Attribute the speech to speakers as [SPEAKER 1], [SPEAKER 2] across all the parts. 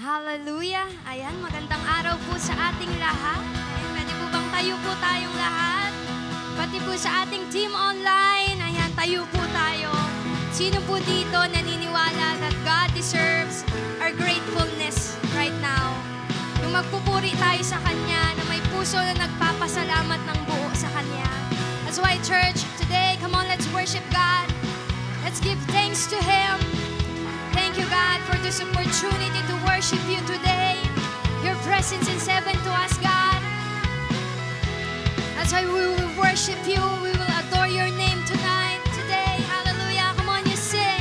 [SPEAKER 1] Hallelujah! Ayan, magandang araw po sa ating lahat. Ayan, pwede po bang tayo po tayong lahat? Pati po sa ating team online, ayan, tayo po tayo. Sino po dito naniniwala that God deserves our gratefulness right now? Yung magpupuri tayo sa Kanya, na may puso na nagpapasalamat ng buo sa Kanya. That's why, church, today, come on, let's worship God. Let's give thanks to Him. Thank you, God, for this opportunity to worship you today. Your presence is heaven to us, God. That's why we will worship you. We will adore your name tonight, today. Hallelujah. Come on, you sing.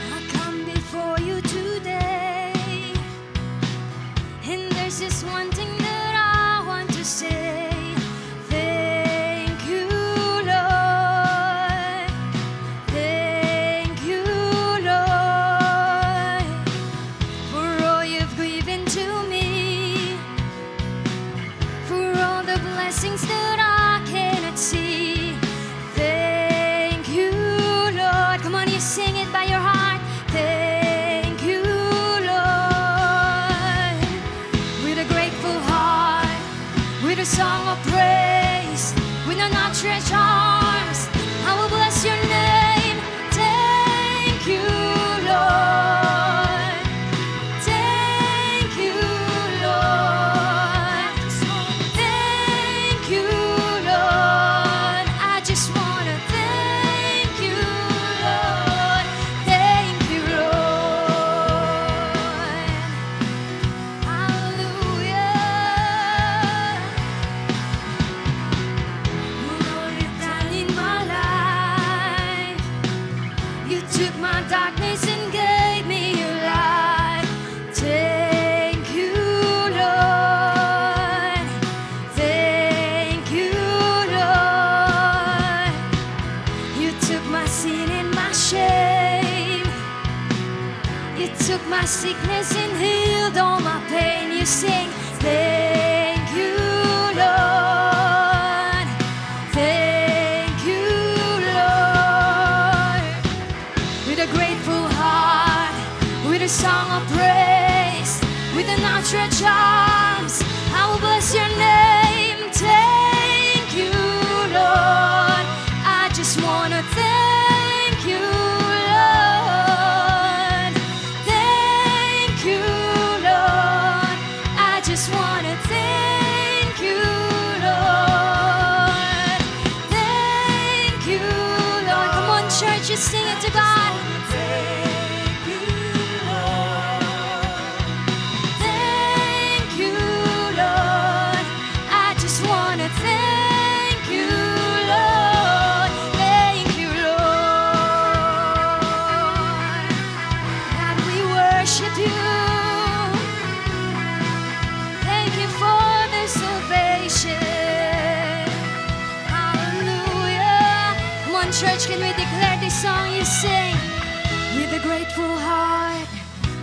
[SPEAKER 1] I come before you today, and there's this one thing that I want to say. Blessings that I cannot see. Thank you, Lord. Come on, you sing it by your heart. Thank you, Lord. With a grateful heart, with a song of praise, with an outstretched arms, I will bless your name. Thank you, Lord. Thank you, Lord. Thank you, Lord. I just want to thank you, Lord. Thank you, Lord. Hallelujah. Lord, you've done in my life. You took my darkness and gave me your light. Thank you, Lord. Thank you, Lord. You took my sin and my shame. You took my sickness and healed all my pain. You sing, thank you, Lord. Thank you, Lord. With a grateful heart, with a song of praise, with an outstretched arms, I will bless your name. Thank you, Lord. I just want to thank you, Lord. Thank you, Lord. I just want to thank you, Lord. Thank you, Lord. Come on, church, just sing it to God.
[SPEAKER 2] Thank you, Lord.
[SPEAKER 1] Thank you, Lord. I just want to thank you, Lord. Thank you, Lord. God, we worship you. Thank you for the salvation. Hallelujah. Come on, church, can we declare this song you sing? With a grateful heart,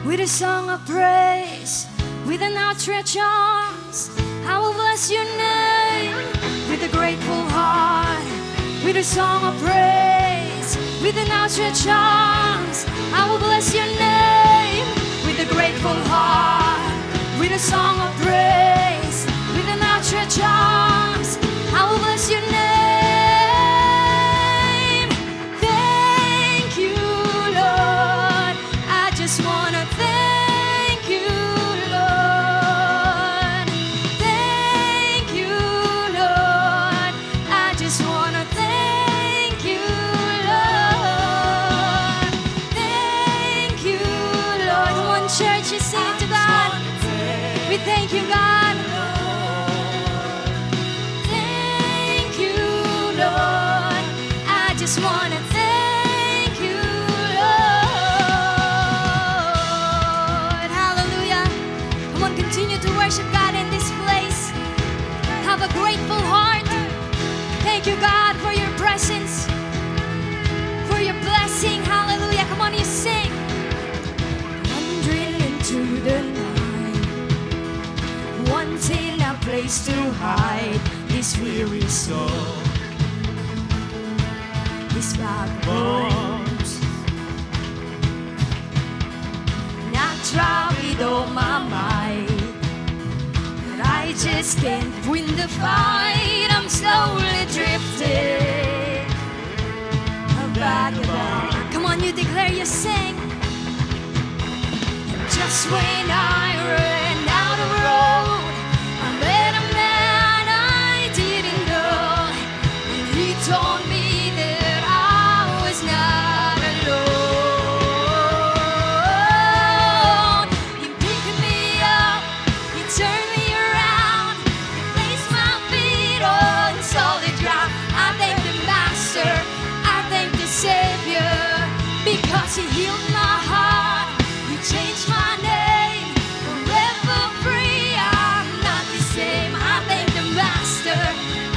[SPEAKER 1] with a song of praise, with an outstretched arms, I will bless your name. With a grateful heart, with a song of praise, with an outstretched arms, I will bless your name. With a grateful heart, with a song of praise, with an outstretched arms, I will bless your name. Thank you, Lord. I just want to thank you, Lord. Thank you, Lord. I just want to thank you, Lord. Thank you, Lord. Come on, church, you sing it to God. We thank you, God. Thank you, Lord. I just want to thank you, Lord. Hallelujah. Come on, continue to worship God in this place. Have a grateful heart. Thank you, God, for your presence, for your blessing. Hallelujah. Come on, you sing. Wandering into the night, wanting a place to hide this weary soul, this bad bones. Now try with all my might, but I just can't win the fight. I'm slowly drifting back. Come on, you declare, you sing. Just when I ran out of road, I met a man I didn't know, and he told me that I was not alone. He picked me up, he turned me around, he placed my feet on solid ground. I thank the Master, I thank the Savior, because he healed my heart, he changed my name, forever free. I'm not the same. I thank the Master,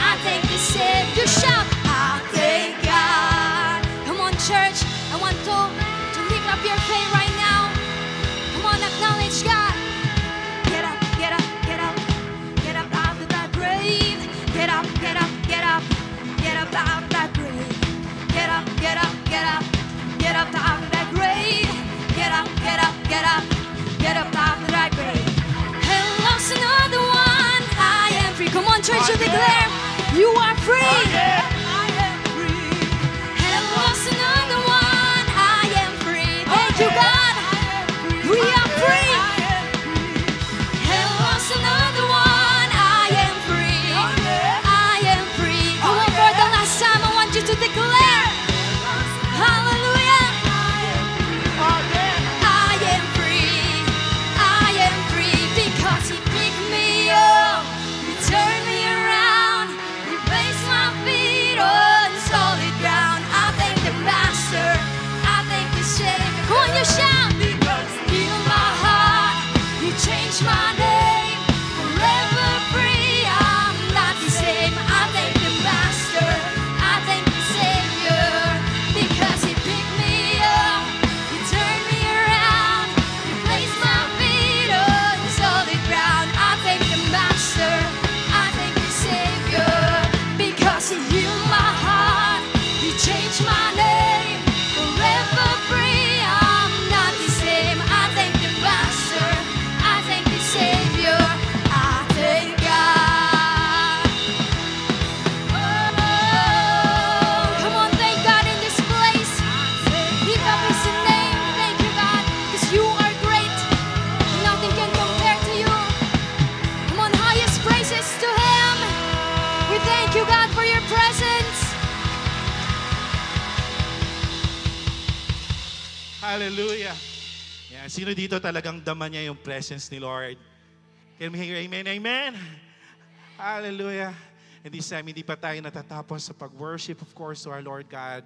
[SPEAKER 1] I thank the Savior. Shout, I thank God. Come on, church, I want to lift up your faith right now. Come on, acknowledge God. Get up, get up, get up, get up out of that grave. Get up, get up, get up, get up out of that grave. Get up, get up, get up, get up out of that grave. Get up, get up, get up, get up out of that grave. And lost another one. I am free. Come on, church, you declare you are free.
[SPEAKER 2] I am free.
[SPEAKER 1] And lost another one. I am free. Thank you, God. We are free. And lost another one. I am free. I am free. Come on, for the last time, I want you to declare. Hallelujah. I am free. I am free because he picked me up. He turned me around. He placed my feet on solid ground. I thank the Master. I thank the Savior. Come on, you shout. Because he healed my heart. He changed my name. Forever free. I'm not the same. I thank the Master. I thank the Savior. Because he picked me up. He turned me around. He placed my feet on solid ground. I thank the Master. I thank the Savior. Because he healed my heart. He changed my name. Forever free. I'm not the same. I thank the Master. I thank the Savior. I thank God. Oh, come on, thank God in this place. Lift up his name. Thank you, God, because you are great. Nothing can compare to you. Come on, highest praises to him. We thank you, God, for your presence.
[SPEAKER 3] Hallelujah. Yan. Sino dito talagang dama niya yung presence ni Lord? Can we hear amen, amen? Hallelujah. And this time, hindi pa tayo natatapos sa pag-worship, of course, to our Lord God.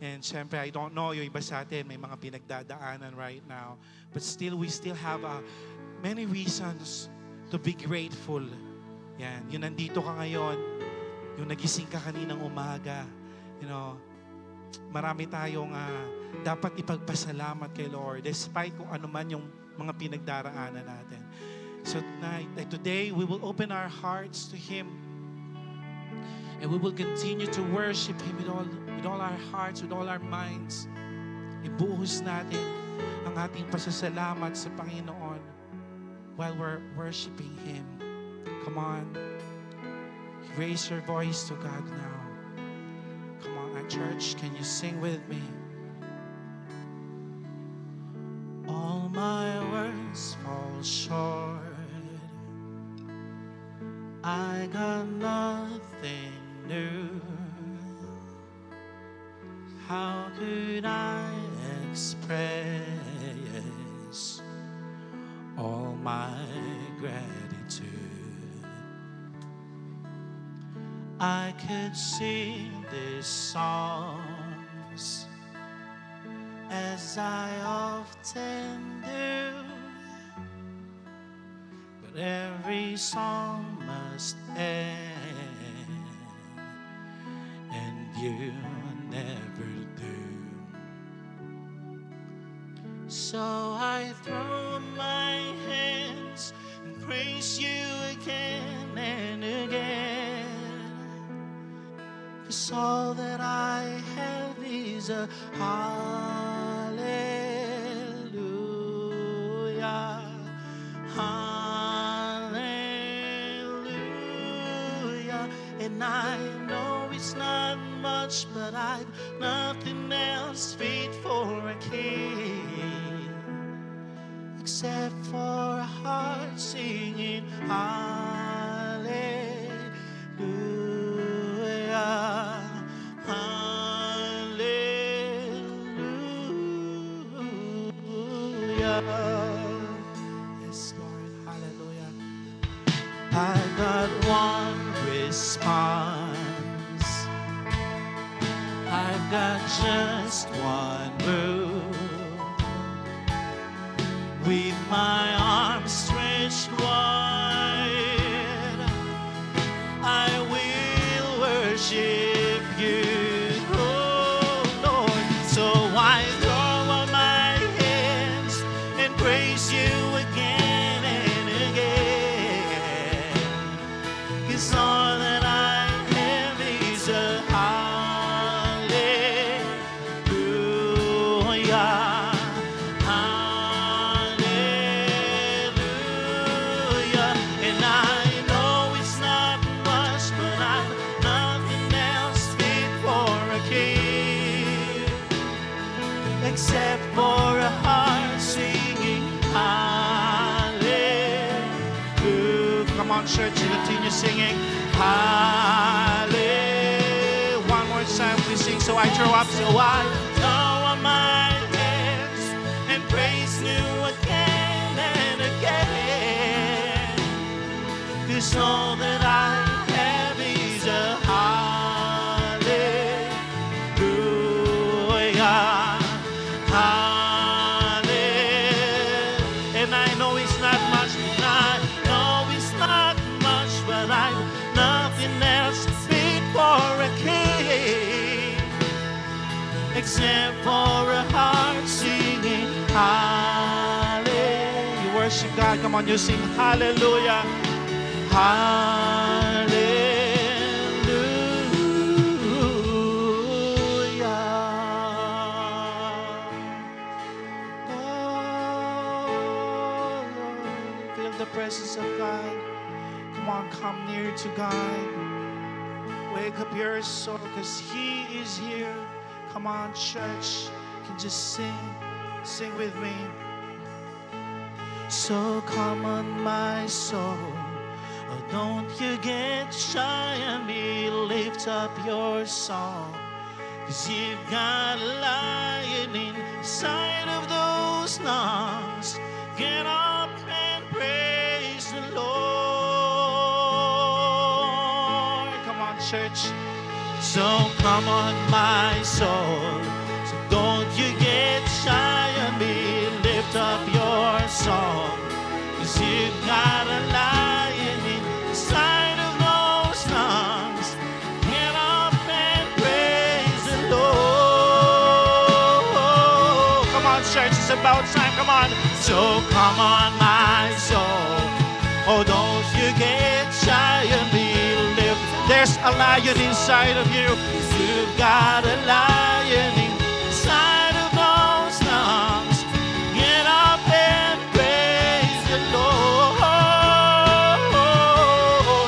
[SPEAKER 3] And syempre, I don't know, yung iba sa atin, may mga pinagdadaanan right now. But still, we still have many reasons to be grateful. Yan. Yung nandito ka ngayon, yung nagising ka kaninang umaga, you know, marami tayong dapat ipagpasalamat kay Lord despite kung ano man yung mga pinagdaraanan natin. So tonight, today, we will open our hearts to Him and we will continue to worship Him with all our hearts, with all our minds. Ibuhos natin ang ating pasasalamat sa Panginoon while we're worshiping Him. Come on, raise your voice to God now. Come on, at church, can you sing with me? All my words fall short. I got nothing new. How could I express all my gratitude? I could sing these songs as I often do, but every song must end, and you never do. So I throw up my hands and praise you again and again. 'Cause all that I have is a hallelujah. And I know it's not much, but I've nothing else fit for a king except for a heart singing hallelujah, hallelujah. Yes, Lord, hallelujah. I got one response. I've got just one move. With my arms stretched wide, I will worship you, oh Lord. So I throw up my hands and praise you again and again. 'Cause all that I have is a hallelujah. Hallelujah. And I know it's not much, but I've nothing else fit for a king except for a heart singing hallelujah. Come on, church, continue singing hallelujah. One more time, we sing. So I throw up, so I throw up my hands and praise you again and again. 'Cause all that I have is a hallelujah, hallelujah. And I know it's not much, but I know it's not much, but I've nothing else fit for a king except for a heart singing hallelujah. You worship God, come on, you sing hallelujah, hallelujah. Oh, feel the presence of God. Come on, come near to God. Wake up your soul, because He is here. Come on, church, you can just sing with me. So come on, my soul, oh, don't you get shy on me. Lift up your song, 'cause you've got a lion inside of those lungs. Get up and praise the Lord. Come on, church. So come on, my soul, so don't you get shy on me. Lift up your song, 'cause you've got a lion inside of those lungs. Get up and praise the Lord. Come on, church, it's about time, come on. So come on, my soul, oh, don't you get shy on me. There's a lion inside of you. You've got a lion inside of those lungs. Get up and praise the Lord.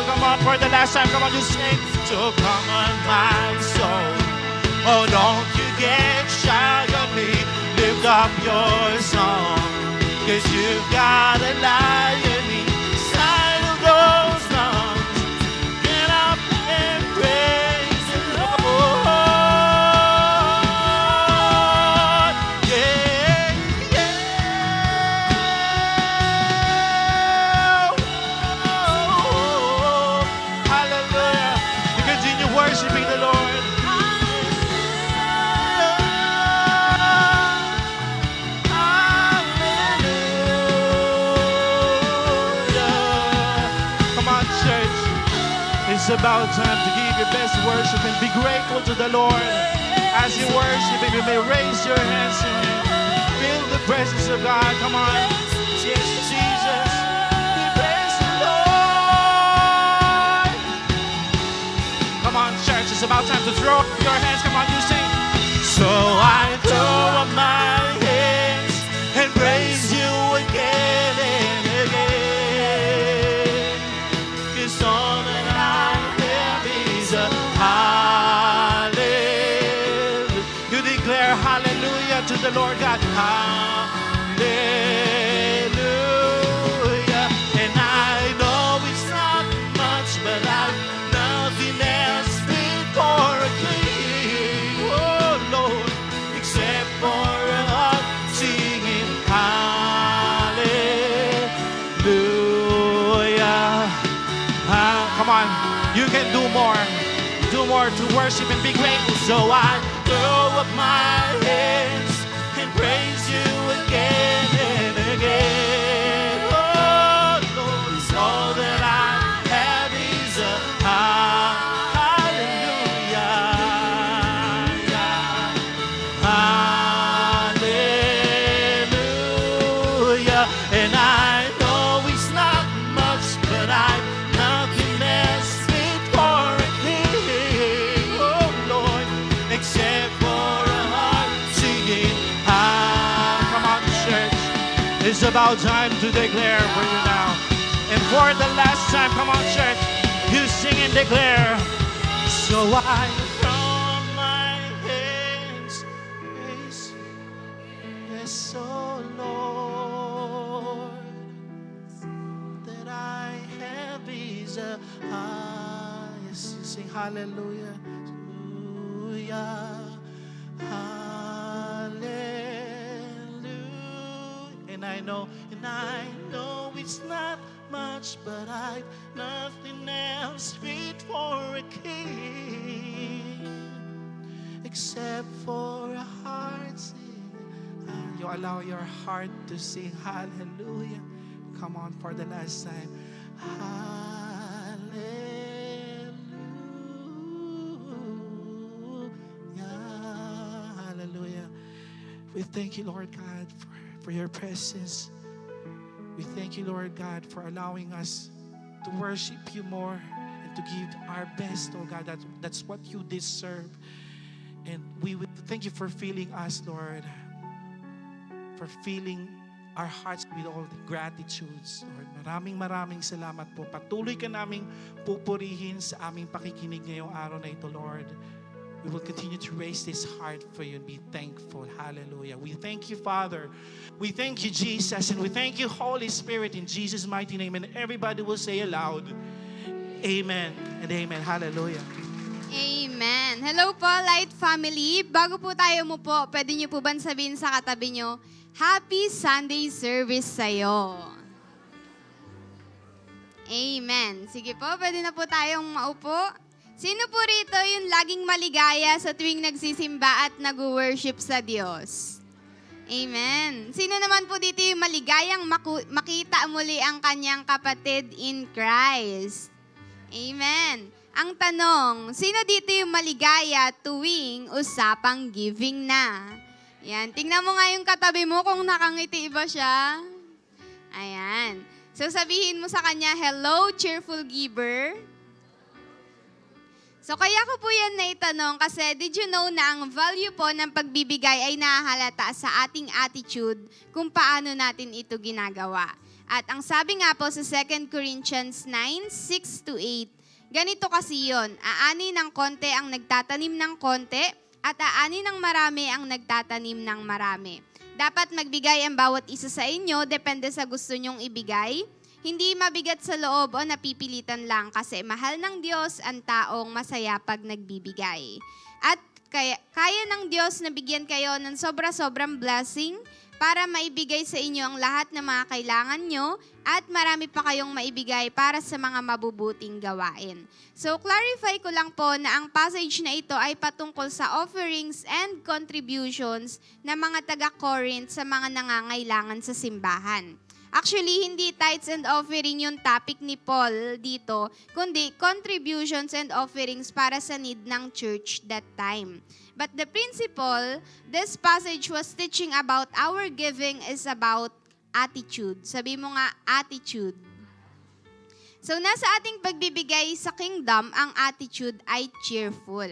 [SPEAKER 3] Come on, for the last time, come on, you sing. So come on, my soul, oh, don't you get shy on me. Lift up your song, 'cause you've got a lion inside of those lungs. Get up and praise the Lord. Yeah, yeah. Oh, hallelujah. You continue worshiping the Lord. It's about time to give your best worship and be grateful to the Lord. As you worship Him, you may raise your hands to Him. Feel the presence of God. Come on. Yes, Jesus. We praise the Lord. Come on, church. It's about time to throw up your hands. Come on, you sing. So I throw up my hands and praise you again and again. 'Cause all that I have is You can do more. Do more to worship and be grateful. So I throw up my hands and praise you again and again. Oh, Lord, it's all that I have is a hallelujah. Hallelujah. And I know it's not much, but I've nothing else fit for a king. Oh, Lord, except for a heart singing. Come on, church. It's about time to declare for you now. And for the last time, come on, church, you sing and declare. So I throw up my hands, praise you. Yes, oh Lord, that I have is a yes, you sing hallelujah, hallelujah, hallelujah. And I know it's not much, but I've nothing else fit for a king except for a heart sing. You allow your heart to sing hallelujah. Come on for the last time. Hallelujah. Hallelujah. We thank you, Lord God, for your presence. We thank you, Lord God, for allowing us to worship you more and to give our best, oh God. That's what you deserve. And we would thank you for filling us, Lord, for filling our hearts with all the gratitudes, Lord. Maraming salamat po. Patuloy ka naming pupurihin sa aming pakikinig ngayong araw na ito, Lord. We will continue to raise this heart for you and be thankful. Hallelujah. We thank you, Father. We thank you, Jesus. And we thank you, Holy Spirit, in Jesus' mighty name. And everybody will say aloud, amen and amen. Hallelujah.
[SPEAKER 1] Amen. Hello po, Light Family. Bago po tayo umupo, pwede niyo po ba sabihin sa katabi niyo, Happy Sunday Service sa'yo. Amen. Sige po, pwede na po tayong maupo. Sino po rito yung laging maligaya sa tuwing nagsisimba at nag-worship sa Diyos? Amen. Sino naman po dito yung maligayang makita muli ang kanyang kapatid in Christ? Amen. Ang tanong, sino dito yung maligaya tuwing usapang giving na? Yan, tingnan mo nga yung katabi mo kung nakangiti ba siya. Ayan. So sabihin mo sa kanya, hello, cheerful giver. So kaya ko po yan naitanong kasi did you know na ang value po ng pagbibigay ay nahahalata sa ating attitude kung paano natin ito ginagawa. At ang sabi nga po sa 2 Corinthians 9:6-8, ganito kasi yon, aani ng konti ang nagtatanim ng konti at aani ng marami ang nagtatanim ng marami. Dapat magbigay ang bawat isa sa inyo, depende sa gusto nyong ibigay. Hindi mabigat sa loob o napipilitan lang kasi mahal ng Diyos ang taong masaya pag nagbibigay. At kaya ng Diyos na bigyan kayo ng sobra-sobrang blessing para maibigay sa inyo ang lahat ng mga kailangan nyo at marami pa kayong maibigay para sa mga mabubuting gawain. So, clarify ko lang po na ang passage na ito ay patungkol sa offerings and contributions ng mga taga-Corinth sa mga nangangailangan sa simbahan. Actually, hindi tithes and offering yung topic ni Paul dito, kundi contributions and offerings para sa need ng church that time. But the principle, this passage was teaching about our giving is about attitude. Sabi mo nga, attitude. So, nasa ating pagbibigay sa kingdom, ang attitude ay cheerful.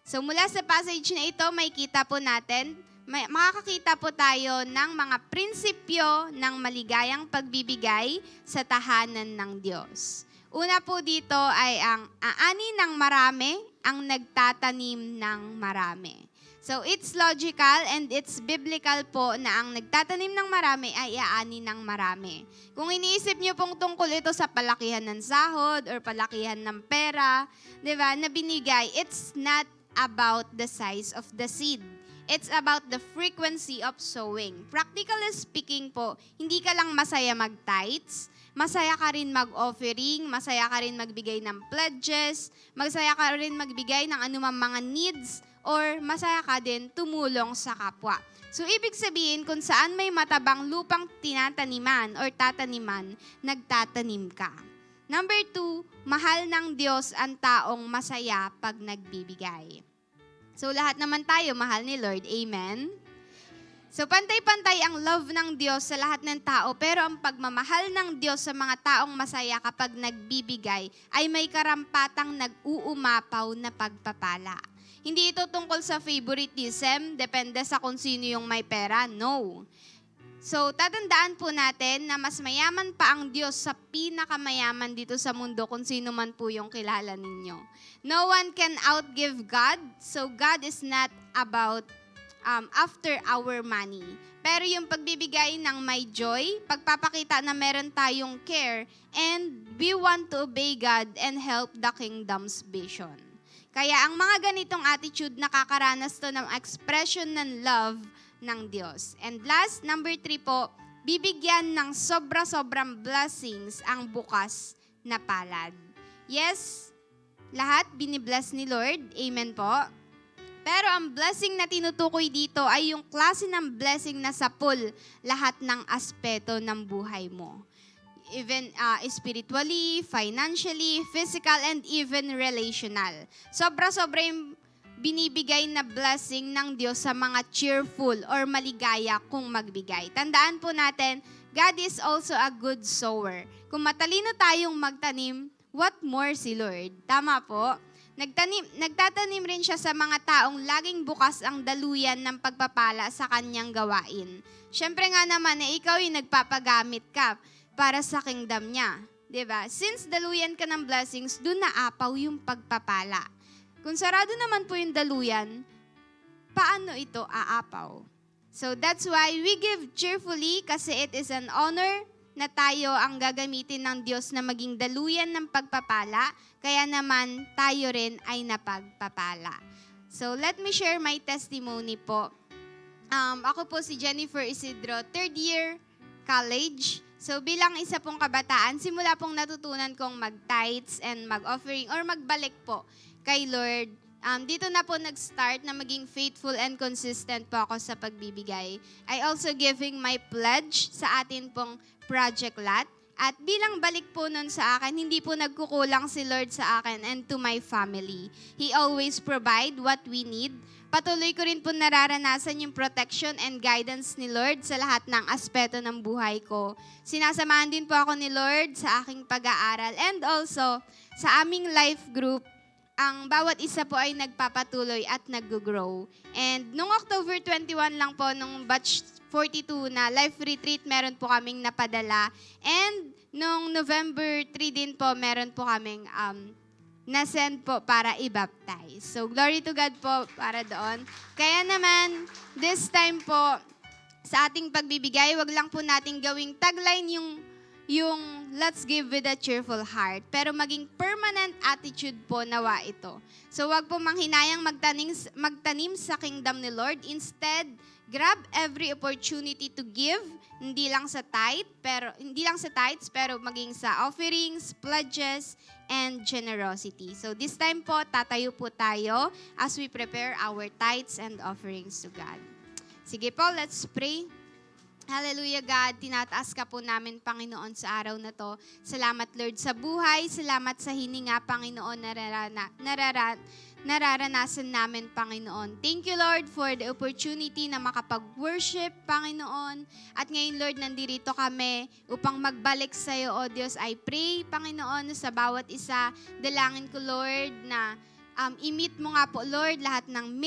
[SPEAKER 1] So, mula sa passage na ito, may kita po natin, makakakita po tayo ng mga prinsipyo ng maligayang pagbibigay sa tahanan ng Diyos. Una po dito ay ang aani ng marami, ang nagtatanim ng marami. So it's logical and it's biblical po na ang nagtatanim ng marami ay aani ng marami. Kung iniisip niyo pong tungkol ito sa palakihan ng sahod or palakihan ng pera, di ba, na binigay, it's not about the size of the seed. It's about the frequency of sowing. Practically speaking po, hindi ka lang masaya mag-tithes, masaya ka rin mag-offering, masaya ka rin magbigay ng pledges, masaya ka rin magbigay ng anumang mga needs, or masaya ka din tumulong sa kapwa. So, ibig sabihin, kung saan may matabang lupang tinataniman or tataniman, nagtatanim ka. Number 2, mahal ng Diyos ang taong masaya pag nagbibigay. So, lahat naman tayo mahal ni Lord. Amen? So, pantay-pantay ang love ng Diyos sa lahat ng tao, pero ang pagmamahal ng Diyos sa mga taong masaya kapag nagbibigay ay may karampatang nag-uumapaw na pagpapala. Hindi ito tungkol sa favoritism, depende sa kung sino yung may pera. No. So, tatandaan po natin na mas mayaman pa ang Diyos sa pinakamayaman dito sa mundo kung sino man po yung kilala ninyo. No one can outgive God, so God is not about after our money. Pero yung pagbibigay ng may joy, pagpapakita na meron tayong care, and we want to obey God and help the kingdom's vision. Kaya ang mga ganitong attitude, nakakaranas to ng expression ng love ng Diyos. And last, number 3 po, bibigyan ng sobra-sobrang blessings ang bukas na palad. Yes, lahat binibless ni Lord. Amen po. Pero ang blessing na tinutukoy dito ay yung klase ng blessing na sapul lahat ng aspeto ng buhay mo. Even spiritually, financially, physical, and even relational. Sobra-sobra yung binibigay na blessing ng Diyos sa mga cheerful or maligaya kung magbigay. Tandaan po natin, God is also a good sower. Kung matalino tayong magtanim, what more si Lord? Tama po? Nagtatanim rin siya sa mga taong laging bukas ang daluyan ng pagpapala sa kanyang gawain. Siyempre nga naman, ikaw yung nagpapagamit ka para sa kingdom niya. Diba? Since daluyan ka ng blessings, doon naapaw yung pagpapala. Kung sarado naman po yung daluyan, paano ito aapaw? So that's why we give cheerfully kasi it is an honor na tayo ang gagamitin ng Diyos na maging daluyan ng pagpapala, kaya naman tayo rin ay napagpapala. So let me share my testimony po. Ako po si Jennifer Isidro, 3rd year college. So bilang isa pong kabataan, simula pong natutunan kong mag-tithes and mag-offering or magbalik po kay Lord. Dito na po nag-start na maging faithful and consistent po ako sa pagbibigay. I also giving my pledge sa atin pong project lot. At bilang balik po nun sa akin, hindi po nagkukulang si Lord sa akin and to my family. He always provide what we need. Patuloy ko rin po nararanasan yung protection and guidance ni Lord sa lahat ng aspeto ng buhay ko. Sinasamahan din po ako ni Lord sa aking pag-aaral and also sa aming life group. Ang bawat isa po ay nagpapatuloy at nag-grow. And nung October 21 lang po, nung batch 42 na life retreat, meron po kaming napadala. And nung November 3 din po, meron po kaming na-send po para i-baptize. So, glory to God po para doon. Kaya naman, this time po, sa ating pagbibigay, wag lang po natin gawing tagline yung let's give with a cheerful heart. Pero maging permanent attitude po nawa ito. So, wag po manghinayang magtanim sa kingdom ni Lord. Instead, grab every opportunity to give, hindi lang sa tithes, pero maging sa offerings, pledges, and generosity. So this time po, tatayo po tayo as we prepare our tithes and offerings to God. Sige po, let's pray. Hallelujah, God. Tinataas ka po namin, Panginoon, sa araw na to. Salamat, Lord, sa buhay. Salamat sa hininga, Panginoon, nararanasan namin, Panginoon. Thank you, Lord, for the opportunity na makapag-worship, Panginoon. At ngayon, Lord, nandirito kami upang magbalik sa iyo, O Diyos. I pray, Panginoon, sa bawat isa. Dalangin ko, Lord, na i-meet mo nga po, Lord, lahat ng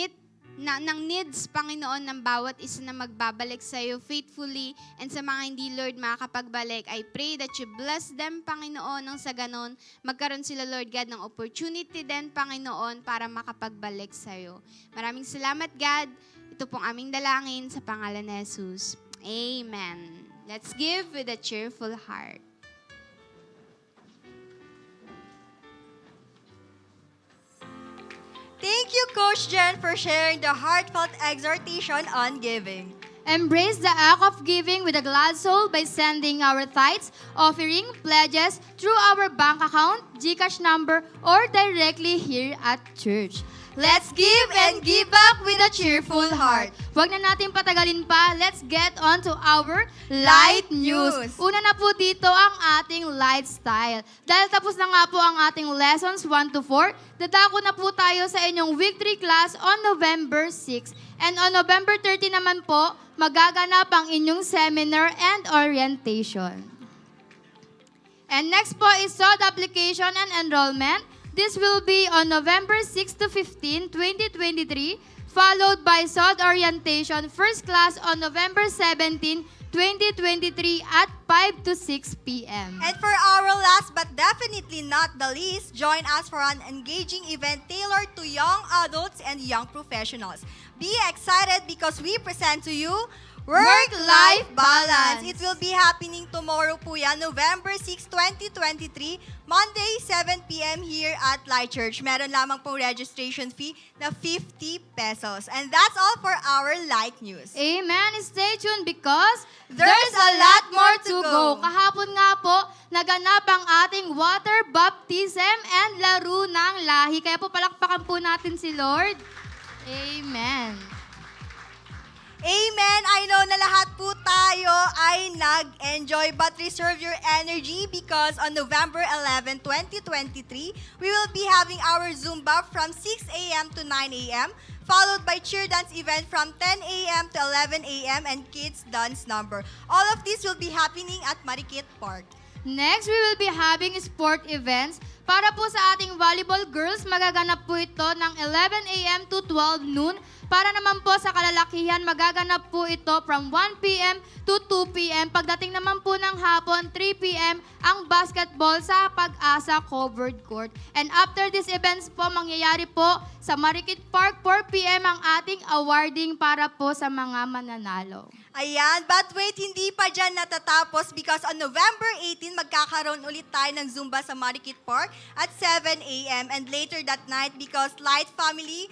[SPEAKER 1] needs, Panginoon, ng bawat isa na magbabalik sa iyo faithfully. And sa mga hindi, Lord, makakapagbalik, I pray that you bless them, Panginoon, nang sa ganon, magkaroon sila, Lord God, ng opportunity din, Panginoon, para makapagbalik sa iyo. Maraming salamat, God. Ito pong aming dalangin sa pangalan ni Jesus. Amen. Let's give with a cheerful heart.
[SPEAKER 2] Thank you, Coach Jen, for sharing the heartfelt exhortation on giving.
[SPEAKER 1] Embrace the act of giving with a glad soul by sending our tithes, offering, pledges through our bank account, GCash number, or directly here at church.
[SPEAKER 4] Let's give and give back with a cheerful heart.
[SPEAKER 1] Huwag na natin patagalin pa. Let's get on to our light news. Una na po dito ang ating lifestyle. Dahil tapos na nga po ang ating lessons 1 to 4, dadako na po tayo sa inyong victory class on November 6. And on November 30 naman po, magaganap ang inyong seminar and orientation. And next po is SOD application and enrollment. This will be on November 6 to 15, 2023, followed by SOD orientation first class on November 17, 2023 at 5 to 6 p.m.
[SPEAKER 4] And for our last but definitely not the least, join us for an engaging event tailored to young adults and young professionals. Be excited because we present to you Work-Life Balance. It will be happening tomorrow po yan, November 6, 2023, Monday, 7 p.m. here at Light Church. Meron lamang pong registration fee na 50 pesos. And that's all for our Light News.
[SPEAKER 1] Amen. Stay tuned because
[SPEAKER 4] There's a lot more to go.
[SPEAKER 1] Kahapon nga po, naganap ang ating water baptism and laro ng lahi. Kaya po palakpakan po natin si Lord. Amen.
[SPEAKER 4] Amen! I know na lahat po tayo ay nag-enjoy but reserve your energy because on November 11, 2023, we will be having our Zumba from 6 a.m. to 9 a.m. followed by cheer dance event from 10 a.m. to 11 a.m. and kids dance number. All of this will be happening at Marikit Park.
[SPEAKER 1] Next, we will be having sport events. Para po sa ating volleyball girls, magaganap po ito ng 11 a.m. to 12 noon. Para naman po sa kalalakihan, magaganap po ito from 1 p.m. to 2 p.m. Pagdating naman po ng hapon, 3 p.m. ang basketball sa Pag-asa Covered Court. And after these events po, mangyayari po sa Marikit Park, 4 p.m. ang ating awarding para po sa mga mananalo.
[SPEAKER 4] Ayan, but wait, hindi pa dyan natatapos because on November 18, magkakaroon ulit tayo ng Zumba sa Marikit Park at 7 a.m. And later that night, because Light Family,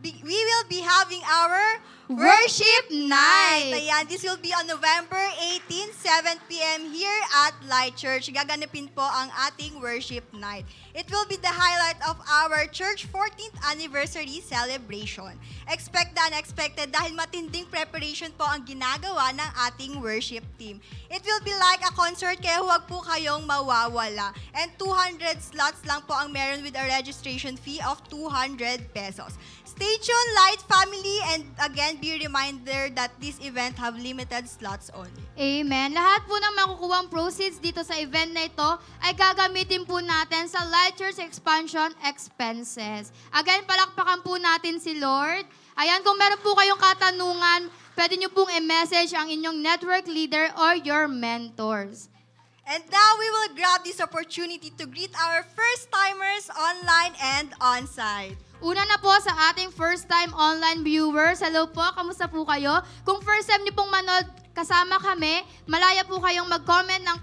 [SPEAKER 4] we will be having our
[SPEAKER 1] Worship Night.
[SPEAKER 4] Ayan, this will be on November 18, 7 p.m. here at Light Church. Gaganapin po ang ating Worship Night. It will be the highlight of our church 14th anniversary celebration. Expect the unexpected dahil matinding preparation po ang ginagawa ng ating worship team. It will be like a concert kaya huwag po kayong mawawala. And 200 slots lang po ang meron with a registration fee of 200 pesos. Stay tuned, Light Family, and again, be reminder that this event have limited slots only.
[SPEAKER 1] Amen. Lahat po ng makukuhang proceeds dito sa event na ito ay gagamitin po natin sa Light Church Expansion Expenses. Again, palakpakan po natin si Lord. Ayan, kung meron po kayong katanungan, pwede nyo pong i-message ang inyong network leader or your mentors.
[SPEAKER 4] And now we will grab this opportunity to greet our first-timers online and on-site.
[SPEAKER 1] Una na po sa ating first-time online viewers. Hello po, kamusta po kayo? Kung first time niyo pong manood kasama kami, malaya po kayong mag-comment ng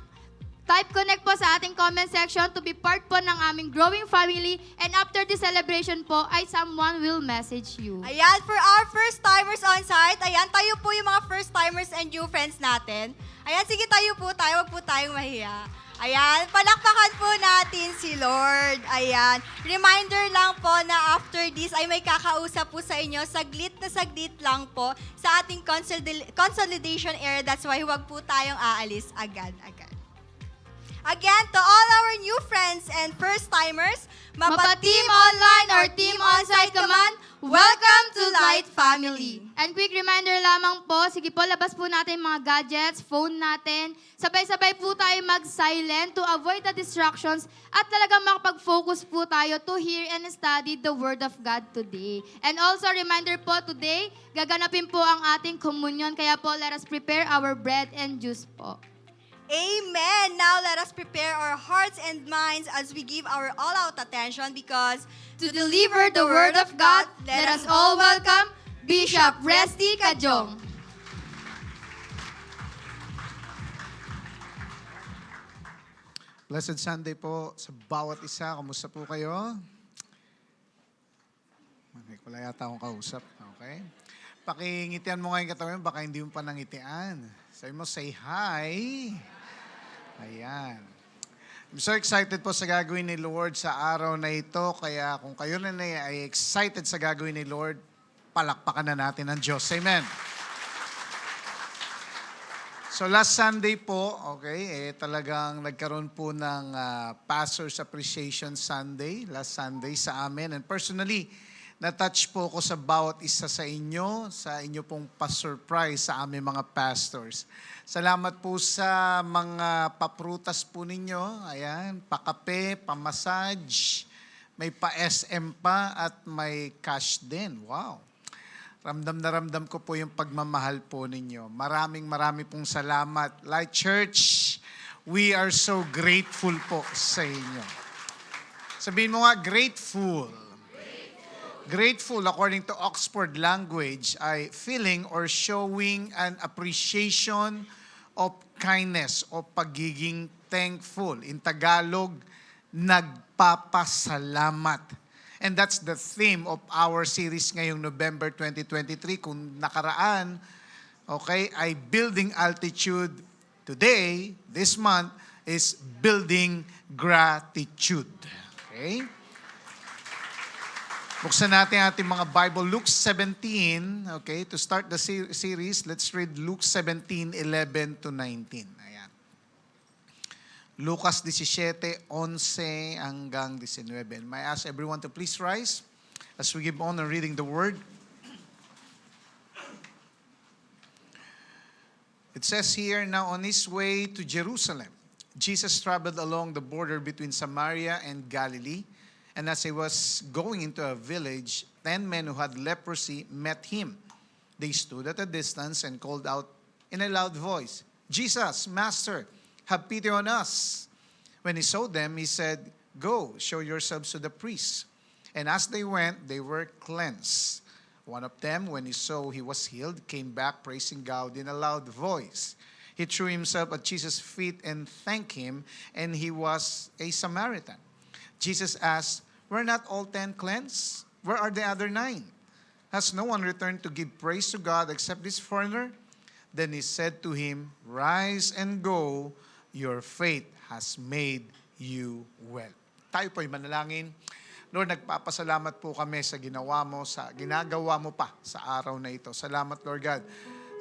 [SPEAKER 1] type connect po sa ating comment section to be part po ng aming growing family. And after the celebration po, ay someone will message you.
[SPEAKER 4] Ayan, for our first-timers on-site, ayan, tayo po yung mga first-timers and new friends natin. Ayan, sige tayo po tayo, wag po tayong mahiya. Ayan, palakpakan po natin si Lord. Ayan, reminder lang po na after this ay may kakausap po sa inyo, saglit na saglit lang po sa ating consolidation area. That's why huwag po tayong aalis agad-agad. Again, to all our new friends and first-timers,
[SPEAKER 1] Mapa-team online or team on-site ka man, welcome to Light Family. And quick reminder lamang po, sige po, labas po natin mga gadgets, phone natin. Sabay-sabay po tayo mag-silent to avoid the distractions at talagang makapag-focus po tayo to hear and study the Word of God today. And also, reminder po, today, gaganapin po ang ating communion. Kaya po, let us prepare our bread and juice po.
[SPEAKER 4] Amen. Now let us prepare our hearts and minds as we give our all-out attention because
[SPEAKER 1] To deliver the Word of God, let us all welcome Bishop Resty Kajong.
[SPEAKER 5] Blessed Sunday po sa bawat isa. Kamusta po kayo? Wala yata akong kausap. Okay. Pakingitian mo ngayon katawan, baka hindi mo pa nangitian. Sabi mo, say hi. Ayan. I'm so excited po sa gagawin ni Lord sa araw na ito. Kaya kung kayo na ay excited sa gagawin ni Lord, palakpakan na natin ang Diyos. Amen. So last Sunday po, talagang nagkaroon po ng Pastor's Appreciation Sunday, last Sunday sa amin. And personally, na-touch po ko sa bawat isa sa inyo pong pa-surprise sa aming mga pastors. Salamat po sa mga paprutas po ninyo. Ayan, pakape, pamassage, may pa-SM pa at may cash din. Wow! Ramdam na ramdam ko po yung pagmamahal po ninyo. Maraming pong salamat. Light Church, we are so grateful po sa inyo. Sabihin mo nga, grateful. Grateful, according to Oxford language, ay feeling or showing an appreciation of kindness o pagiging thankful. In Tagalog, nagpapasalamat. And that's the theme of our series ngayong November 2023. Kung nakaraan, ay building altitude. Today, this month, is building gratitude. Okay? Buksan natin ating mga Bible. Luke 17, to start the series, let's read Luke 17:11 to 19. Ayan. Lucas 17:11 hanggang 19. May I ask everyone to please rise as we give on reading the Word. It says here, now on his way to Jerusalem, Jesus traveled along the border between Samaria and Galilee. And as he was going into a village, 10 men who had leprosy met him. They stood at a distance and called out in a loud voice, Jesus, Master, have pity on us. When he saw them, he said, go, show yourselves to the priests. And as they went, they were cleansed. One of them, when he saw he was healed, came back praising God in a loud voice. He threw himself at Jesus' feet and thanked him, and he was a Samaritan. Jesus asked, were not all 10 cleansed? Where are the other 9? Has no one returned to give praise to God except this foreigner? Then he said to him, rise and go, your faith has made you well. Tayo po'y manalangin. Lord, nagpapasalamat po kami sa ginagawa mo pa sa araw na ito. Salamat, Lord God,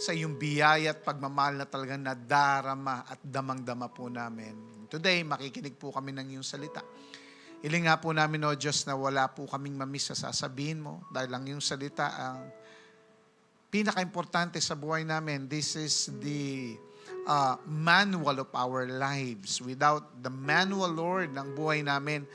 [SPEAKER 5] sa iyong biyaya at pagmamahal na talagang nadarama at damang-dama po namin. Today, makikinig po kami ng iyong salita. Hiling nga po namin, O Diyos, na wala po kaming mamiss sa sasabihin mo dahil lang yung salita ang pinaka-importante sa buhay namin. This is the manual of our lives. Without the manual, Lord, ng buhay namin,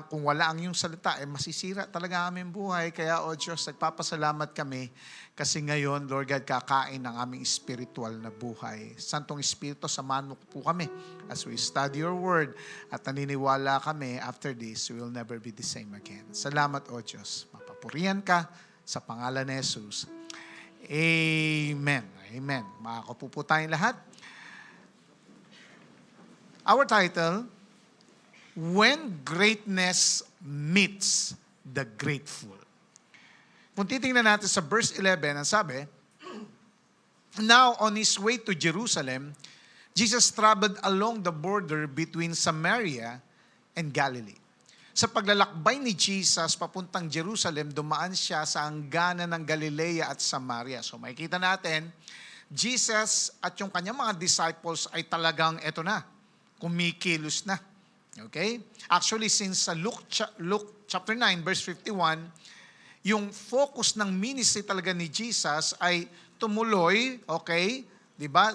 [SPEAKER 5] kung wala ang iyong salita, masisira talaga aming buhay. Kaya, O Diyos, nagpapasalamat kami kasi ngayon, Lord God, kakain ng aming spiritual na buhay. Santong Espiritu, samahan mo po kami as we study your word at naniniwala kami after this, we will never be the same again. Salamat, O Diyos. Mapapurihan ka sa pangalan ni Jesus. Amen. Amen. Makakapo po tayong lahat. Our title, When Greatness Meets the Grateful. Kung titingnan natin sa verse 11, ang sabi, now on his way to Jerusalem, Jesus traveled along the border between Samaria and Galilee. Sa paglalakbay ni Jesus papuntang Jerusalem, dumaan siya sa hangganan ng Galilea at Samaria. So makikita natin, Jesus at yung kanyang mga disciples ay talagang kumikilos na. Okay? Actually, since sa Luke chapter 9, verse 51, yung focus ng ministry talaga ni Jesus ay tumuloy, di ba?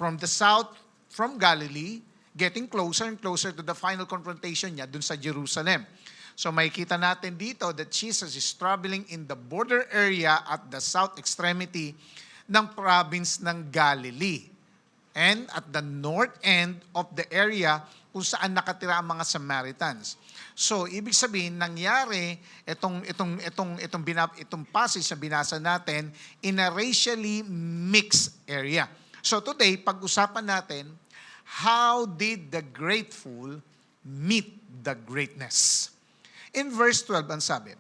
[SPEAKER 5] From the south, from Galilee, getting closer and closer to the final confrontation niya dun sa Jerusalem. So makikita natin dito that Jesus is traveling in the border area at the south extremity ng province ng Galilee. And at the north end of the area kung saan nakatira ang mga Samaritans. So, ibig sabihin, nangyari itong passage na binasa natin in a racially mixed area. So today, pag-usapan natin, how did the grateful meet the greatness? In verse 12, ang sabi,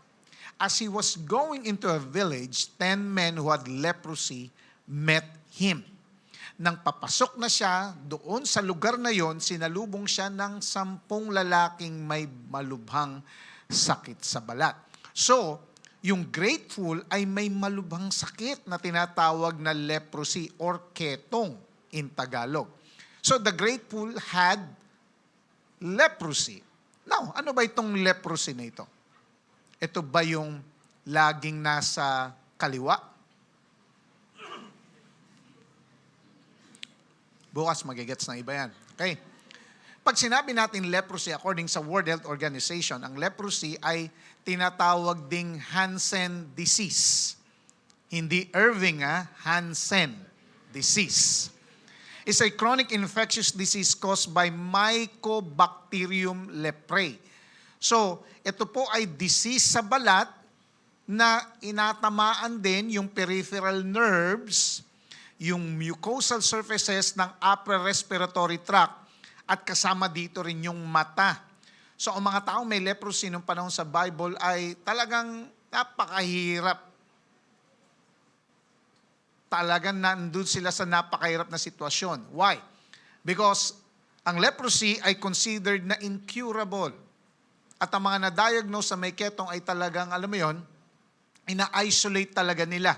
[SPEAKER 5] As he was going into a village, 10 men who had leprosy met him. Nang papasok na siya, doon sa lugar na yon, sinalubong siya ng 10 lalaking may malubhang sakit sa balat. So, yung grateful ay may malubhang sakit na tinatawag na leprosy or ketong in Tagalog. So, the grateful had leprosy. Now, ano ba itong leprosy na ito? Ito ba yung laging nasa kaliwa? Bukas magigets na iba yan. Okay? Pag sinabi natin leprosy, according sa World Health Organization, ang leprosy ay tinatawag ding Hansen disease. Hindi Irving, Hansen disease. It's a chronic infectious disease caused by Mycobacterium leprae. So, ito po ay disease sa balat na inatamaan din yung peripheral nerves, yung mucosal surfaces ng upper respiratory tract, at kasama dito rin yung mata. So, ang mga taong may leprosy nung panahon sa Bible ay talagang napakahirap. Talagang nandun sila sa napakahirap na sitwasyon. Why? Because ang leprosy ay considered na incurable. At ang mga na-diagnose sa may ketong ay talagang, alam mo yon, ina-isolate talaga nila.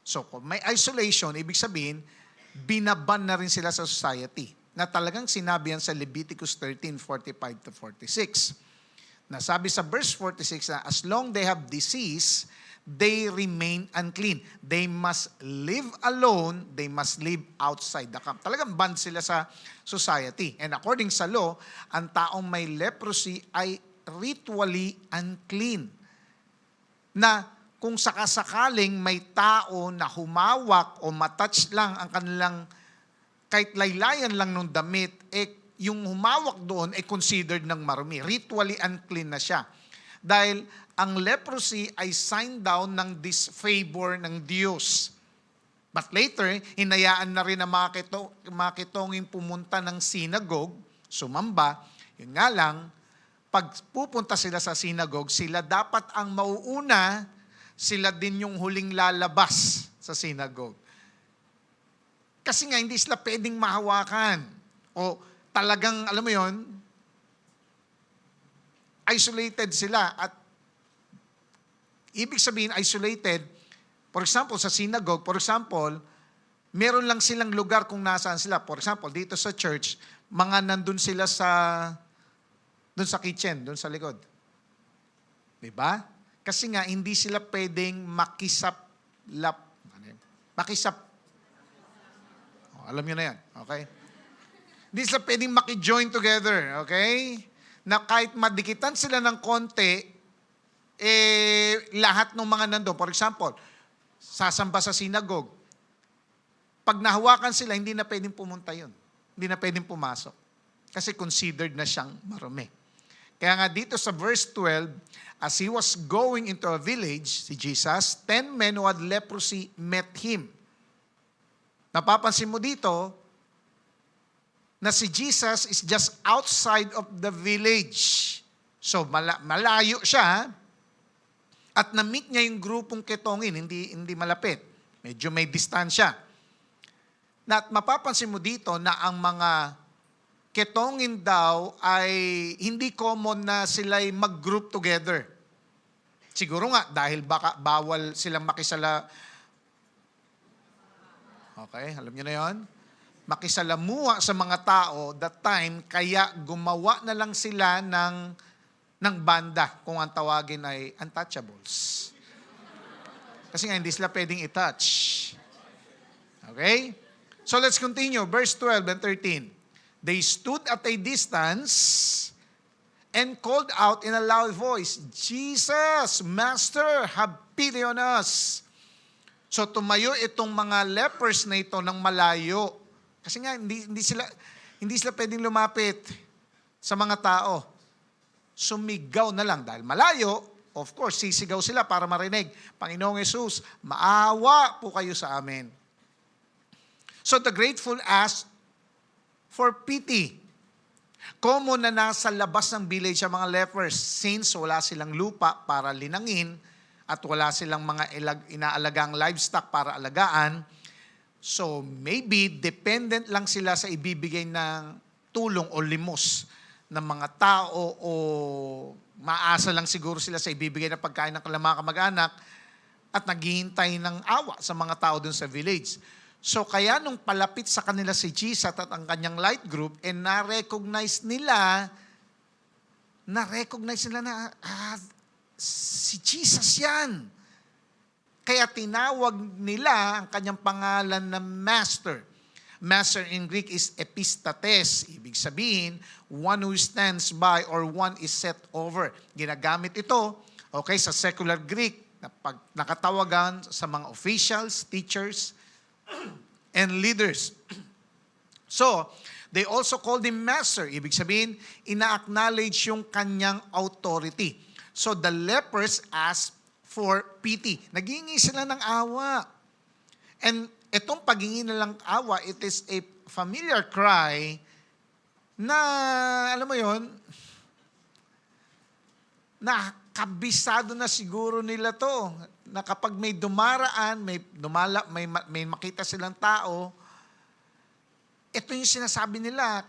[SPEAKER 5] So, kung may isolation, ibig sabihin, binaban na rin sila sa society. Na talagang sinabi yan sa Leviticus 13:45-46. Na sabi sa verse 46 na, as long they have disease, they remain unclean. They must live alone. They must live outside the camp. Talagang banned sila sa society. And according sa law, ang taong may leprosy ay ritually unclean. Na kung sakasakaling may tao na humawak o matouch lang ang kanilang, kahit laylayan lang nung damit, yung humawak doon ay considered ng marumi. Ritually unclean na siya. Dahil ang leprosy ay sign daw ng disfavor ng Diyos. But later, hinayaan na rin ang mga kitonging pumunta ng synagogue, sumamba. Yun nga lang, pag pupunta sila sa synagogue, sila dapat ang mauuna, sila din yung huling lalabas sa synagogue. Kasi nga, hindi sila pwedeng mahawakan. O talagang, alam mo yon, isolated sila. At ibig sabihin, isolated, for example, sa synagogue, for example, meron lang silang lugar kung nasaan sila. For example, dito sa church, mga nandun sila dun sa kitchen, dun sa likod. Diba? Kasi nga, hindi sila pwedeng alam nyo na yan, okay? Hindi sila pwedeng maki-join together, okay? Na kahit madikitan sila ng konti, lahat ng mga nandun, for example, sasamba sa synagogue, pag nahawakan sila, hindi na pwedeng pumunta yun. Hindi na pwedeng pumasok. Kasi considered na siyang marumi. Kaya nga dito sa verse 12, as he was going into a village, si Jesus, 10 men who had leprosy met him. Napapansin mo dito na si Jesus is just outside of the village. So malayo siya at na-meet niya yung grupong ketongin, hindi malapit. Medyo may distansya. At mapapansin mo dito na ang mga ketongin daw ay hindi common na sila'y mag-group together. Siguro nga dahil baka bawal silang makisala. Okay, alam niyo na yon? Makisalamuha sa mga tao that time, kaya gumawa na lang sila ng banda, kung ang tawagin ay untouchables. Kasi nga hindi sila pwedeng i-touch. Okay? So let's continue. Verse 12 and 13. They stood at a distance and called out in a loud voice, Jesus, Master, have pity on us. So tumayo itong mga lepers na ito ng malayo. Kasi nga hindi sila pwedeng lumapit sa mga tao. Sumigaw na lang dahil malayo, of course, sisigaw sila para marinig, Panginoong Jesus, maawa po kayo sa amin. So the grateful asked for pity. Common na nasa labas ng village ang mga lepers since wala silang lupa para linangin at wala silang mga inaalagang livestock para alagaan. So maybe dependent lang sila sa ibibigay ng tulong o limos ng mga tao o maasa lang siguro sila sa ibibigay na pagkain ng mga kamag-anak at naghihintay ng awa sa mga tao dun sa village. So kaya nung palapit sa kanila si Jesus at ang kanyang light group, na-recognize nila na si Jesus yan. Kaya tinawag nila ang kanyang pangalan na Master. Master in Greek is epistates. Ibig sabihin, one who stands by or one is set over. Ginagamit ito, sa secular Greek, na pag nakatawagan sa mga officials, teachers, and leaders. So, they also called him Master. Ibig sabihin, ina-acknowledge yung kanyang authority. So, the lepers asked for pity. Naghingi sila ng awa. And itong paghingi nilang awa, it is a familiar cry na, alam mo yon, na kabisado na siguro nila to. Na kapag may dumaraan, may makita silang tao, ito yung sinasabi nila.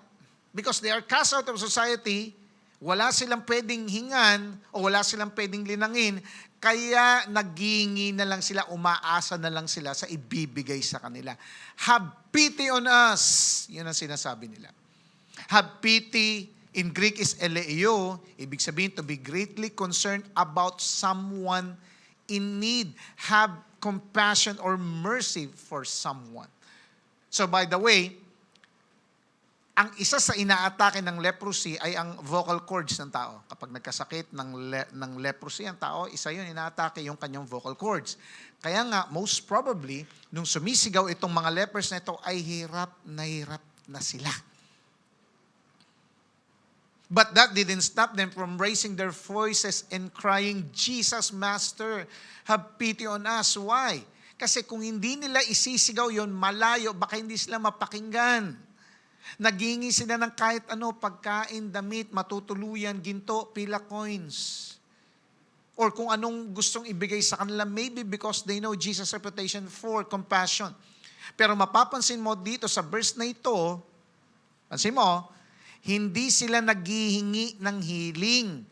[SPEAKER 5] Because they are cast out of society, wala silang pwedeng hingan o wala silang pwedeng linangin, kaya naghihingi na lang sila, umaasa na lang sila sa ibibigay sa kanila. Have pity on us. Yun ang sinasabi nila. Have pity, in Greek is eleio, ibig sabihin to be greatly concerned about someone in need. Have compassion or mercy for someone. So by the way, ang isa sa inaatake ng leprosy ay ang vocal cords ng tao. Kapag nagkasakit ng leprosy ang tao, isa yun, inaatake yung kanyang vocal cords. Kaya nga, most probably, nung sumisigaw itong mga lepers na ito, ay hirap na sila. But that didn't stop them from raising their voices and crying, Jesus, Master, have pity on us. Why? Kasi kung hindi nila isisigaw yon, malayo, baka hindi sila mapakinggan. Naghingi sila ng kahit ano, pagkain, damit, matutuluyan, ginto, pila coins. Or kung anong gustong ibigay sa kanila, maybe because they know Jesus' reputation for compassion. Pero mapapansin mo dito sa verse na ito, pansin mo, hindi sila naghihingi ng healing.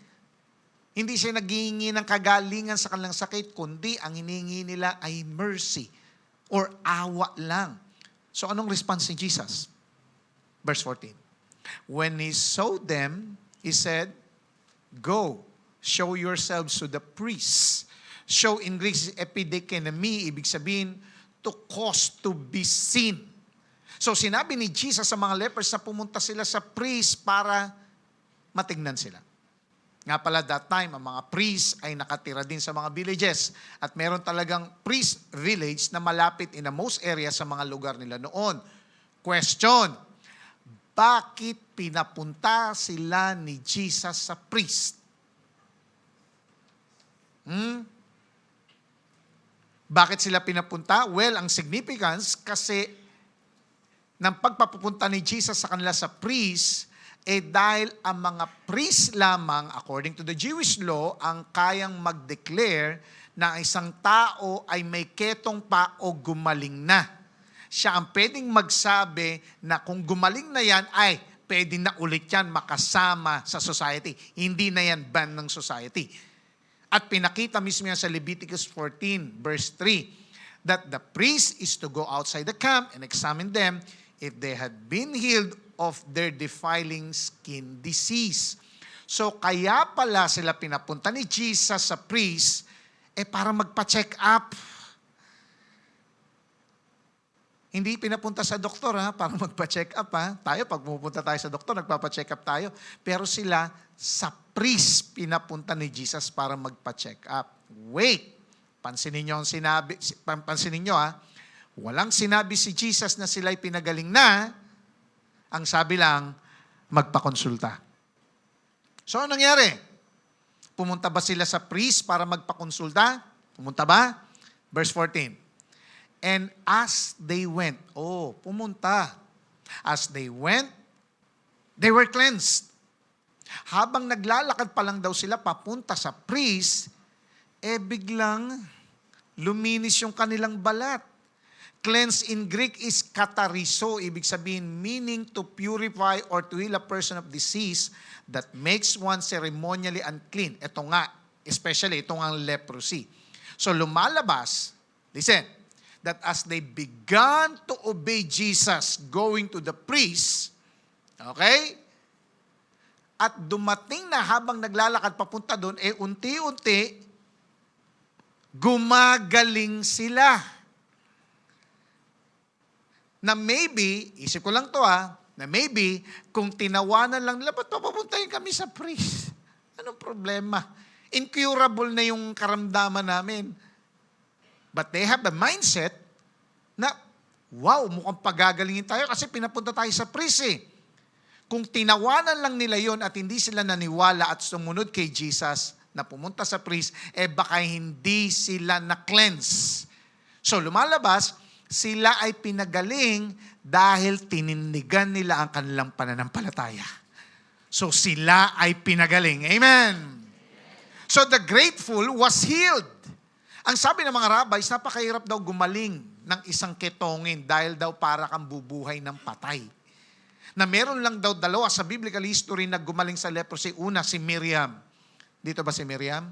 [SPEAKER 5] Hindi sila naghihingi ng kagalingan sa kanilang sakit, kundi ang hinihingi nila ay mercy or awa lang. So anong response ni Jesus? Verse 14. When he saw them, he said, go, show yourselves to the priests. Show in Greek is epidekenemi, ibig sabihin, to cause to be seen. So sinabi ni Jesus sa mga lepers na pumunta sila sa priest para matignan sila. Nga pala that time, ang mga priests ay nakatira din sa mga villages. At meron talagang priest village na malapit in the most area sa mga lugar nila noon. Question, bakit pinapunta sila ni Jesus sa priest? Bakit sila pinapunta? Well, ang significance kasi ng pagpapupunta ni Jesus sa kanila sa priest, dahil ang mga priest lamang, according to the Jewish law, ang kayang mag-declare na isang tao ay may ketong pa o gumaling na. Siya ang pwedeng magsabi na kung gumaling na yan, ay pwede na ulit yan makasama sa society. Hindi na yan ban ng society. At pinakita mismo yan sa Leviticus 14, verse 3, that the priest is to go outside the camp and examine them if they had been healed of their defiling skin disease. So kaya pala sila pinapunta ni Jesus sa priest, para magpa-check up. Hindi pinapunta sa doktor para magpa-check up. Tayo, pag pupunta tayo sa doktor, nagpapa-check up tayo. Pero sila, sa priest, pinapunta ni Jesus para magpa-check up. Wait! Pansinin nyo ang sinabi. Pansinin nyo walang sinabi si Jesus na sila'y pinagaling na. Ang sabi lang, magpakonsulta. So, anong nangyari? Pumunta ba sila sa priest para magpakonsulta? Pumunta ba? Verse 14. And as they went, pumunta. As they went, They were cleansed. Habang naglalakad pa lang daw sila papunta sa priest, biglang luminis yung kanilang balat. Cleanse in Greek is katariso, ibig sabihin meaning to purify or to heal a person of disease that makes one ceremonially unclean. Ito nga, especially itong ang leprosy. So lumalabas, listen, that as they began to obey Jesus going to the priest, okay? At dumating na habang naglalakad papunta doon, unti-unti, gumagaling sila. Na maybe, isip ko lang to na maybe, kung tinawanan lang nila, ba't papapuntahin kami sa priest? Anong problema? Incurable na yung karamdaman namin. But they have the mindset na, wow, mukhang pagagalingin tayo kasi pinapunta tayo sa priest Kung tinawanan lang nila yon at hindi sila naniwala at sumunod kay Jesus na pumunta sa priest, baka hindi sila na-cleanse. So lumalabas, sila ay pinagaling dahil tinindigan nila ang kanilang pananampalataya. So sila ay pinagaling. Amen! So the grateful was healed. Ang sabi ng mga rabbis, napakahirap daw gumaling ng isang ketongin dahil daw para kang bubuhay ng patay. Na meron lang daw dalawa sa biblical history na gumaling sa leprosy. Una, si Miriam. Dito ba si Miriam?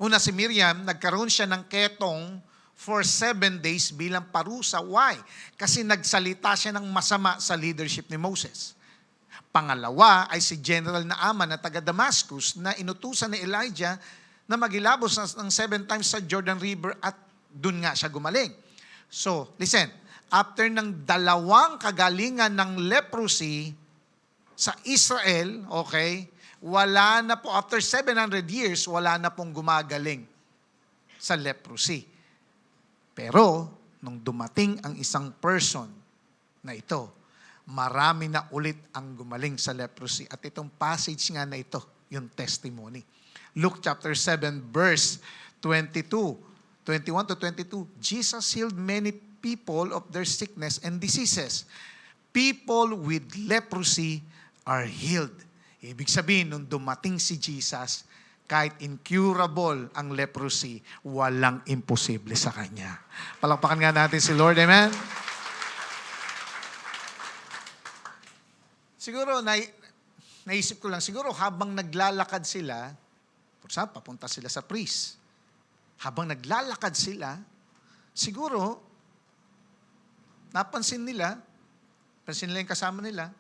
[SPEAKER 5] Una, si Miriam, nagkaroon siya ng ketong for 7 days bilang parusa. Why? Kasi nagsalita siya ng masama sa leadership ni Moses. Pangalawa ay si General Naaman na taga Damascus na inutusan ni Elijah na magilabos ng 7 times sa Jordan River at dun nga siya gumaling. So, listen, after ng 2 kagalingan ng leprosy sa Israel, okay, wala na po, after 700 years, wala na pong gumagaling sa leprosy. Pero, nung dumating ang isang person na ito, marami na ulit ang gumaling sa leprosy. At itong passage nga na ito, yung testimony. Luke chapter 7, verse 21 to 22, Jesus healed many people of their sickness and diseases. People with leprosy are healed. Ibig sabihin, nung dumating si Jesus, kahit incurable ang leprosy, walang imposible sa Kanya. Palakpakan nga natin si Lord, amen? Siguro, naisip ko lang, siguro habang naglalakad sila, for example, papunta sila sa priest. Habang naglalakad sila, siguro, napansin nila yung kasama nila,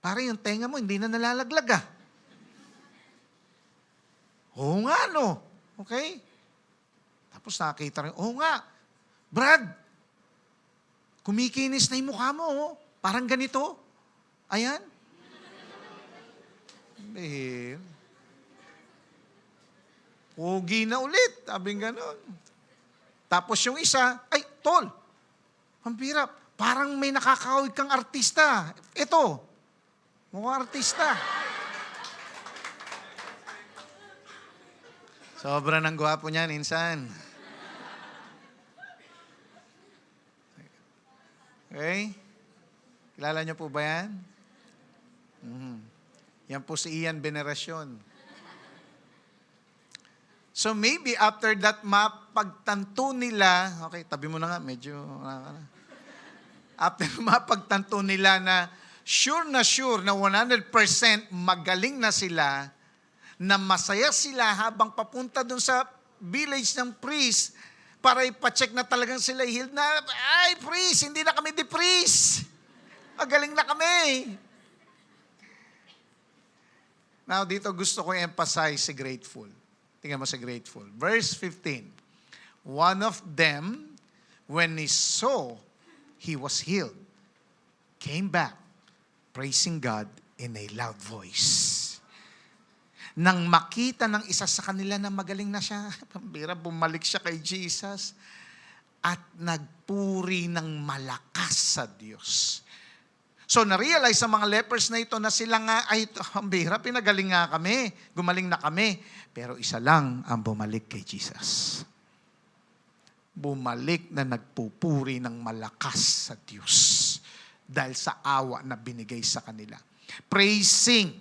[SPEAKER 5] parang yung tenga mo, hindi na nalalaglag Oo nga, no? Okay? Tapos nakakita rin, oo nga, Brad, kumikinis na yung mukha mo, parang ganito. Ayan. Pogi na ulit, sabing ganon. Tapos yung isa, ay, tol, pampirap, parang may nakakawig kang artista. Ito, mukhang artista. Sobra ng gwapo niyan, insan. Okay? Kilala niyo po ba yan? Yan po si Ian Veneracion. So maybe after that mapagtanto nila, okay, tabi mo na nga, medyo, after mapagtanto nila na sure na 100% magaling na sila, na masaya sila habang papunta dun sa village ng priest para ipacheck na talagang sila healed na, ay priest, hindi na kami de-priest. Magaling na kami. Now dito gusto ko i-emphasize si grateful. Tingnan mo si grateful. Verse 15. One of them, when he saw he was healed, came back, praising God in a loud voice. Nang makita ng isa sa kanila na magaling na siya, pambira, bumalik siya kay Jesus at nagpuri ng malakas sa Diyos. So, na-realize sa mga lepers na ito na sila nga, ay, pambira, pinagaling nga kami, gumaling na kami. Pero isa lang ang bumalik kay Jesus. bumalik na nagpupuri ng malakas sa Diyos dahil sa awa na binigay sa kanila. Praising,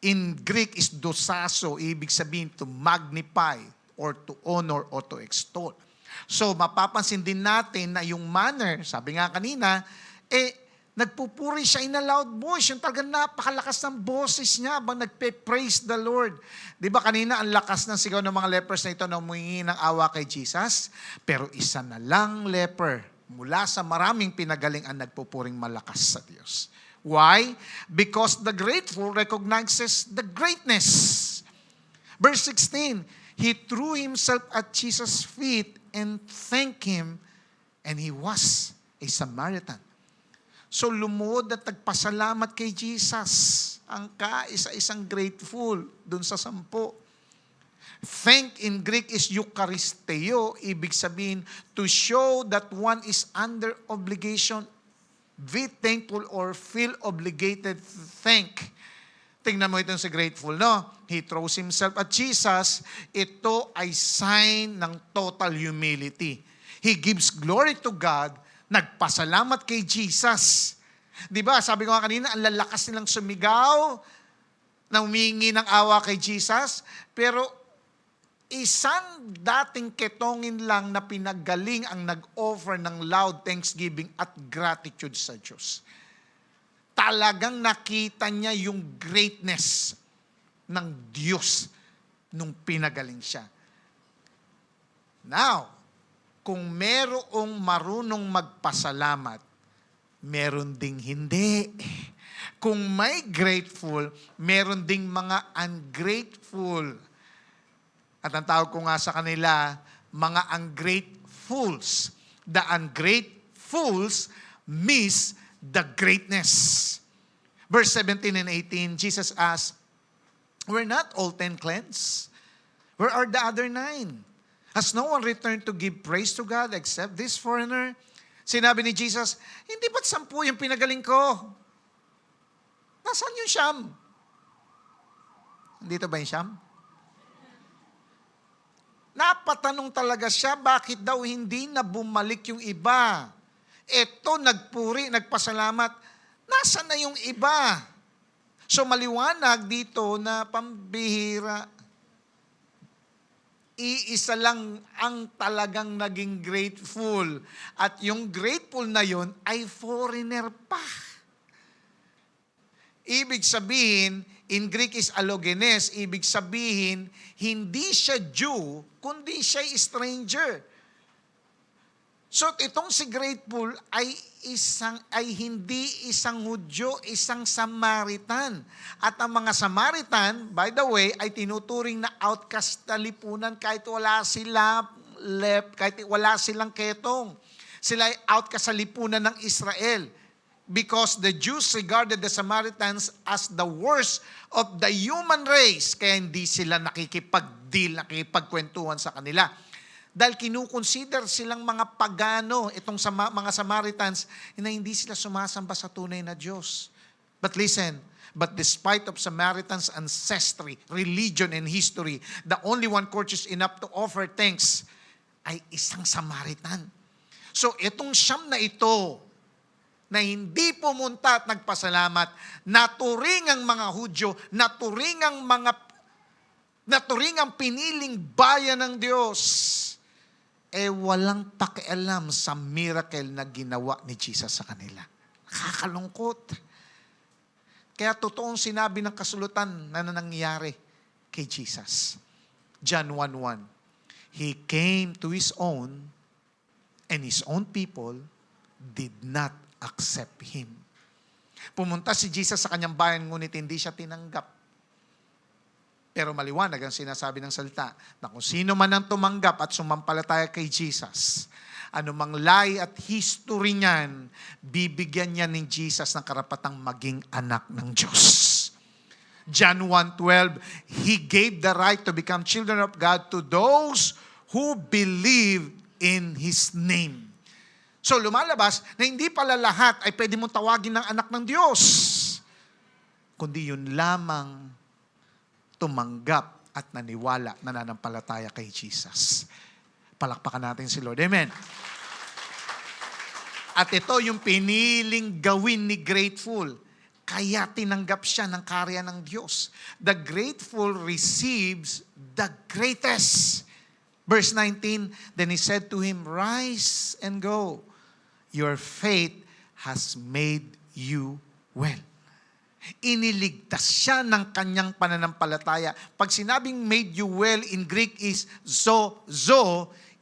[SPEAKER 5] in Greek is dosazo, ibig sabihin to magnify or to honor or to extol. So, mapapansin din natin na yung manner, sabi nga kanina, nagpupuri siya in a loud voice. Yung talagang napakalakas ng boses niya habang nagpe-praise the Lord. Di ba kanina ang lakas ng sigaw ng mga lepers na ito na humingi ng awa kay Jesus? Pero isa na lang leper mula sa maraming pinagaling ang nagpupuring malakas sa Diyos. Why? Because the grateful recognizes the greatness. Verse 16, he threw himself at Jesus' feet and thanked him, and he was a Samaritan. So lumuhod at nagpasalamat kay Jesus. Ang kaisa-isang grateful dun sa 10. Thank in Greek is Eucharisteo. Ibig sabihin, to show that one is under obligation, be thankful or feel obligated to thank. Tingnan mo itong si grateful, no? He throws himself at Jesus. Ito ay sign ng total humility. He gives glory to God. Nagpasalamat kay Jesus. Di ba, sabi ko nga kanina, ang lalakas nilang sumigaw na humingi ng awa kay Jesus. Pero isang dating ketongin lang na pinagaling ang nag-offer ng loud thanksgiving at gratitude sa Diyos. Talagang nakita niya yung greatness ng Diyos nung pinagaling siya. Now, kung merong marunong magpasalamat, meron ding hindi. Kung may grateful, meron ding mga ungrateful. At ang tawag ko nga sa kanila, mga ungratefuls. The ungratefuls miss the greatness. Verse 17 and 18, Jesus asked, were not all 10 cleansed? Where are the other 9? Has no one returned to give praise to God except this foreigner? Sinabi ni Jesus, hindi ba't 10 yung pinagaling ko? Nasaan yung siyam? Dito ba yung siyam? Napatanong talaga siya, bakit daw hindi na bumalik yung iba? Eto, nagpuri, nagpasalamat. Nasaan na yung iba? So maliwanag dito na pambihira. Iisa lang ang talagang naging grateful. At yung grateful na yon ay foreigner pa. Ibig sabihin, in Greek is allogenes, ibig sabihin, hindi siya Jew, kundi siya stranger. So itong si grateful ay hindi isang Hudyo, isang Samaritan. At ang mga Samaritan, by the way, ay tinuturing na outcast na lipunan kahit wala silang ketong. Sila ay outcast sa lipunan ng Israel. Because the Jews regarded the Samaritans as the worst of the human race. Kaya hindi sila nakikipag-deal, nakikipagkwentuhan sa kanila. Dahil kinukonsider silang mga pagano, itong mga Samaritans, na hindi sila sumasamba sa tunay na Diyos. But listen, but despite of Samaritans' ancestry, religion, and history, the only one courteous enough to offer thanks ay isang Samaritan. So itong siyam na ito, na hindi pumunta at nagpasalamat, naturing ang mga Hudyo, naturing ang piniling bayan ng Diyos, walang pakialam sa miracle na ginawa ni Jesus sa kanila. Nakakalungkot. Kaya totoong sinabi ng kasulutan na nangyari kay Jesus. John 1:1, He came to His own, and His own people did not accept Him. Pumunta si Jesus sa kanyang bayan, ngunit hindi siya tinanggap. Pero maliwanag ang sinasabi ng salita na kung sino man ang tumanggap at sumampalataya kay Jesus, anumang lie at history niyan, bibigyan niya ni Jesus ng karapatang maging anak ng Diyos. John 1:12, He gave the right to become children of God to those who believe in His name. So lumalabas na hindi pala lahat ay pwede mong tawagin ng anak ng Diyos, kundi yun lamang tumanggap at naniwala, nananampalataya kay Jesus. Palakpakan natin si Lord. Amen. At ito yung piniling gawin ni grateful. Kaya tinanggap siya ng karya ng Diyos. The grateful receives the greatest. Verse 19, then he said to him, rise and go. Your faith has made you well. Iniligtas siya ng kanyang pananampalataya. Pag sinabing made you well in Greek is zo,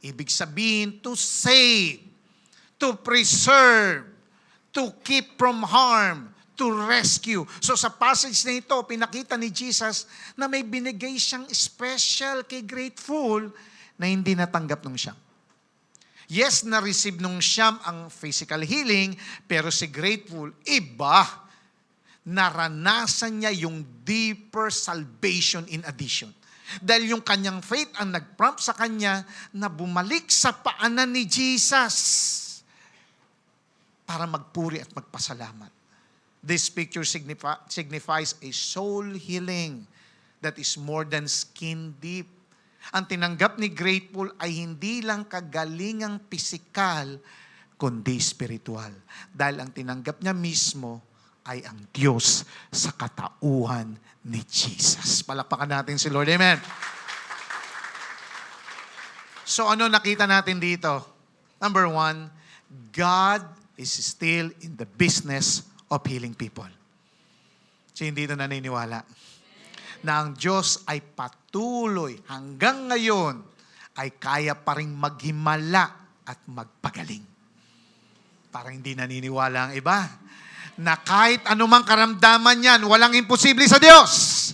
[SPEAKER 5] ibig sabihin to save, to preserve, to keep from harm, to rescue. So sa passage na ito, pinakita ni Jesus na may binigay siyang special kay grateful na hindi natanggap nung Siyam. Yes, na-receive nung Siyam ang physical healing, pero si grateful, iba. Naranasan niya yung deeper salvation in addition. Dahil yung kanyang faith ang nag-prompt sa kanya na bumalik sa paanan ni Jesus para magpuri at magpasalamat. This picture signifies a soul healing that is more than skin deep. Ang tinanggap ni grateful ay hindi lang kagalingang pisikal, kundi spiritual. Dahil ang tinanggap niya mismo ay ang Diyos sa katauhan ni Jesus. Palakpakan natin si Lord. Amen. So ano nakita natin dito? Number 1, God is still in the business of healing people. So hindi ito naniniwala na ang Diyos ay patuloy hanggang ngayon ay kaya pa rin maghimala at magpagaling. Parang hindi naniniwala ang iba na kahit anumang karamdaman yan, walang imposible sa Diyos.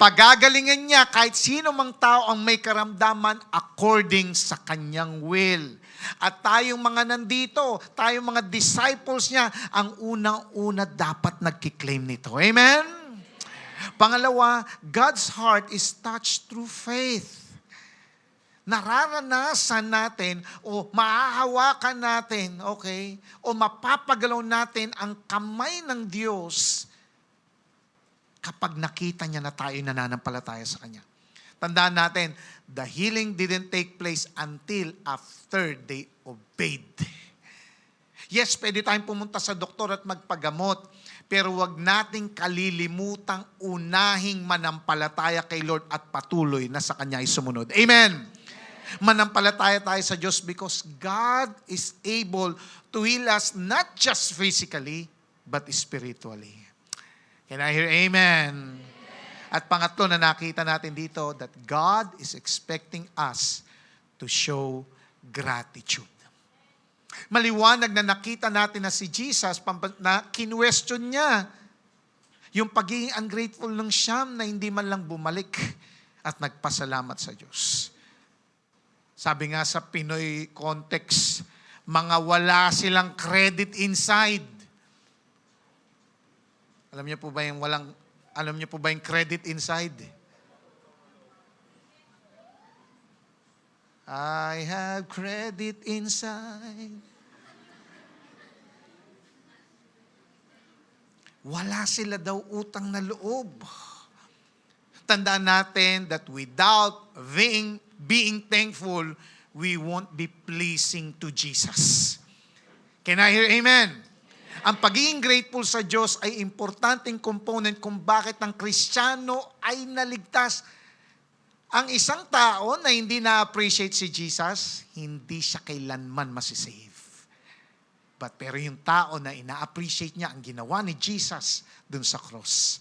[SPEAKER 5] Pagagalingan niya kahit sino mang tao ang may karamdaman according sa kanyang will. At tayong mga nandito, tayong mga disciples niya, ang unang-una dapat nagkiklaim nito. Amen? Pangalawa, God's heart is touched through faith. Nararanasan natin o mahahawakan natin, okay, o mapapagalaw natin ang kamay ng Diyos kapag nakita niya na tayo nananampalataya sa Kanya. Tandaan natin, the healing didn't take place until after they obeyed. Yes, pwede tayong pumunta sa doktor at magpagamot, pero wag nating kalilimutang unahing manampalataya kay Lord at patuloy na sa Kanya ay sumunod. Amen! Manampalataya tayo sa Diyos because God is able to heal us not just physically, but spiritually. Can I hear amen? At pangatlo na nakita natin dito that God is expecting us to show gratitude. Maliwanag na nakita natin na si Jesus na kinwestiyon niya yung pagiging ungrateful ng Siyam na hindi man lang bumalik at nagpasalamat sa Diyos. Sabi nga sa Pinoy context, mga wala silang credit inside. Alam niyo po ba yung credit inside? I have credit inside. Wala sila daw utang na loob. Tandaan natin that without being thankful, we won't be pleasing to Jesus. Can I hear amen? Ang pagiging grateful sa Diyos ay importanteng component kung bakit ang Kristiyano ay naligtas. Ang isang tao na hindi na-appreciate si Jesus, hindi siya kailanman masisave. Pero yung tao na ina-appreciate niya ang ginawa ni Jesus dun sa cross,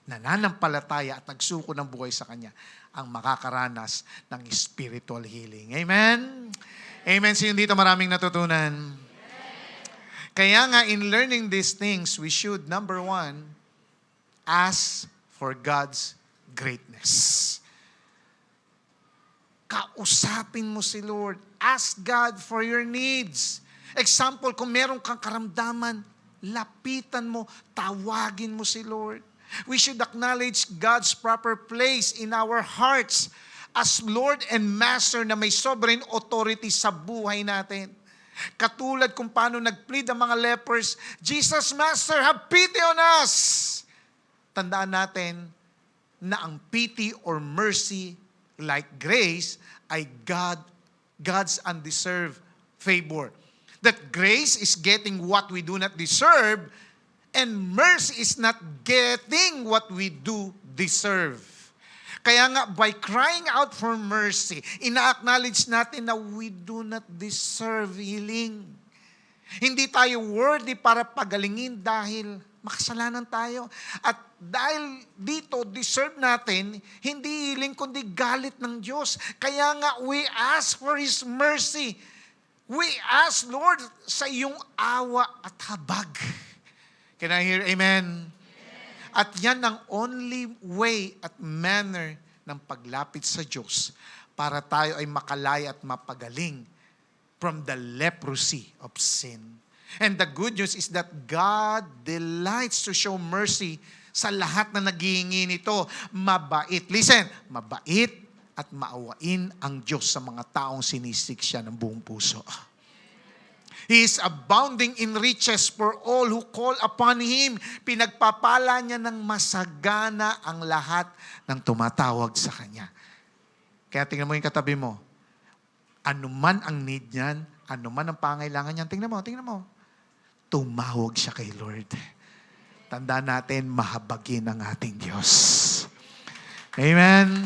[SPEAKER 5] nananampalataya at nagsuko ng buhay sa Kanya, ang makakaranas ng spiritual healing. Amen? Amen. Sino dito maraming natutunan? Kaya nga, in learning these things, we should, number 1, ask for God's greatness. Kausapin mo si Lord. Ask God for your needs. Example, kung meron kang karamdaman, lapitan mo, tawagin mo si Lord. We should acknowledge God's proper place in our hearts as Lord and Master na may sovereign authority sa buhay natin. Katulad kung paano nag-plead ang mga lepers, Jesus, Master, have pity on us. Tandaan natin na ang pity or mercy like grace ay God God's undeserved favor. That grace is getting what we do not deserve, and mercy is not getting what we do deserve. Kaya nga, by crying out for mercy, ina-acknowledge natin na we do not deserve healing. Hindi tayo worthy para pagalingin dahil makasalanan tayo. At dahil dito, deserve natin, hindi healing kundi galit ng Diyos. Kaya nga, we ask for His mercy. We ask, Lord, sa iyong awa at habag. Can I hear amen? At yan ang only way at manner ng paglapit sa Diyos para tayo ay makalaya at mapagaling from the leprosy of sin. And the good news is that God delights to show mercy sa lahat na naghihingi nito. Mabait. Listen, mabait at maawain ang Diyos sa mga taong sinisik siya ng buong puso. He is abounding in riches for all who call upon Him. Pinagpapala niya ng masagana ang lahat ng tumatawag sa Kanya. Kaya tingnan mo yung katabi mo. Anuman ang need niyan, anuman ang pangailangan niyan, tingnan mo. Tumawag siya kay Lord. Tandaan natin, mahabagin ang ating Diyos. Amen.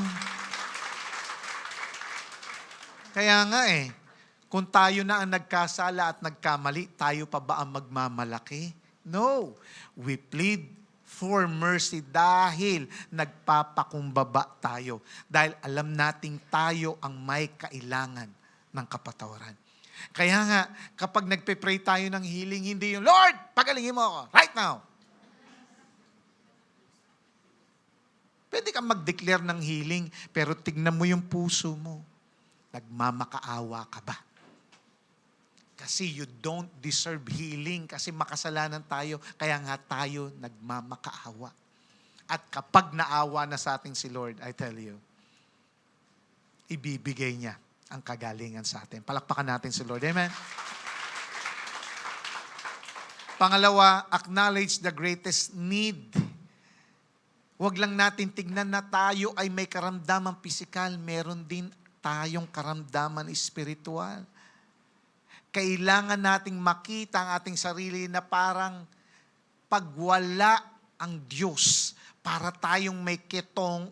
[SPEAKER 5] Kaya nga kung tayo na ang nagkasala at nagkamali, tayo pa ba ang magmamalaki? No. We plead for mercy dahil nagpapakumbaba tayo. Dahil alam nating tayo ang may kailangan ng kapatawaran. Kaya nga, kapag nagpe-pray tayo ng healing, hindi yung, Lord, pagalingin mo ako, right now. Pwede kang mag-declare ng healing, pero tignan mo yung puso mo. Nagmamakaawa ka ba? Kasi you don't deserve healing kasi makasalanan tayo, kaya nga tayo nagmamakaawa. At kapag naawa na sa atin si Lord, I tell you, ibibigay niya ang kagalingan sa atin. Palakpakan natin si Lord. Amen? Pangalawa, acknowledge the greatest need. Huwag lang natin tignan na tayo ay may karamdaman pisikal, meron din tayong karamdaman espiritual. Kailangan nating makita ang ating sarili na parang pagwala ang Diyos para tayong may ketong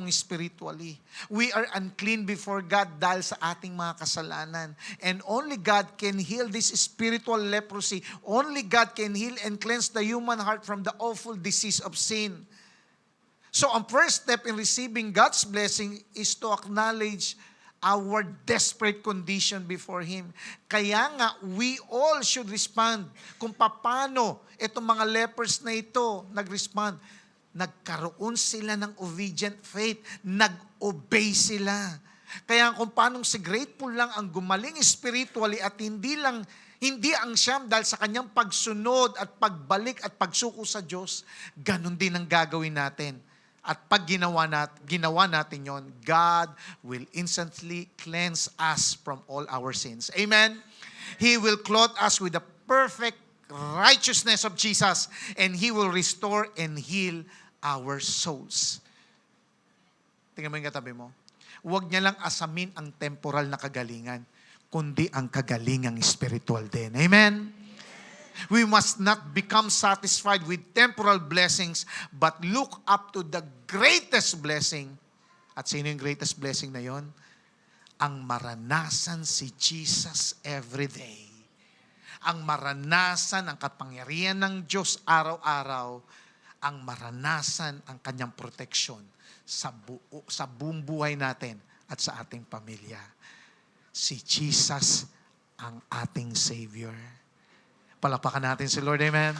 [SPEAKER 5] spiritually. We are unclean before God dahil sa ating mga kasalanan. And only God can heal this spiritual leprosy. Only God can heal and cleanse the human heart from the awful disease of sin. So ang first step in receiving God's blessing is to acknowledge our desperate condition before Him. Kaya nga, we all should respond kung paano itong mga lepers na ito nag-respond. Nagkaroon sila ng obedient faith. Nag-obey sila. Kaya kung paano si grateful lang ang gumaling spiritually at hindi ang siyam dahil sa kanyang pagsunod at pagbalik at pagsuko sa Diyos, ganun din ang gagawin natin. At pag ginawa natin yon, God will instantly cleanse us from all our sins. Amen? He will clothe us with the perfect righteousness of Jesus, and He will restore and heal our souls. Tingnan mo yung katabi mo. Huwag niya lang asamin ang temporal na kagalingan, kundi ang kagalingang spiritual din. Amen? We must not become satisfied with temporal blessings, but look up to the greatest blessing. At sino yung greatest blessing na yon? Ang maranasan si Jesus every day. Ang maranasan ang kapangyarihan ng Diyos araw-araw. Ang maranasan ang kanyang proteksyon sa buong buhay natin at sa ating pamilya. Si Jesus ang ating Savior. Palakpakan natin si Lord. Amen.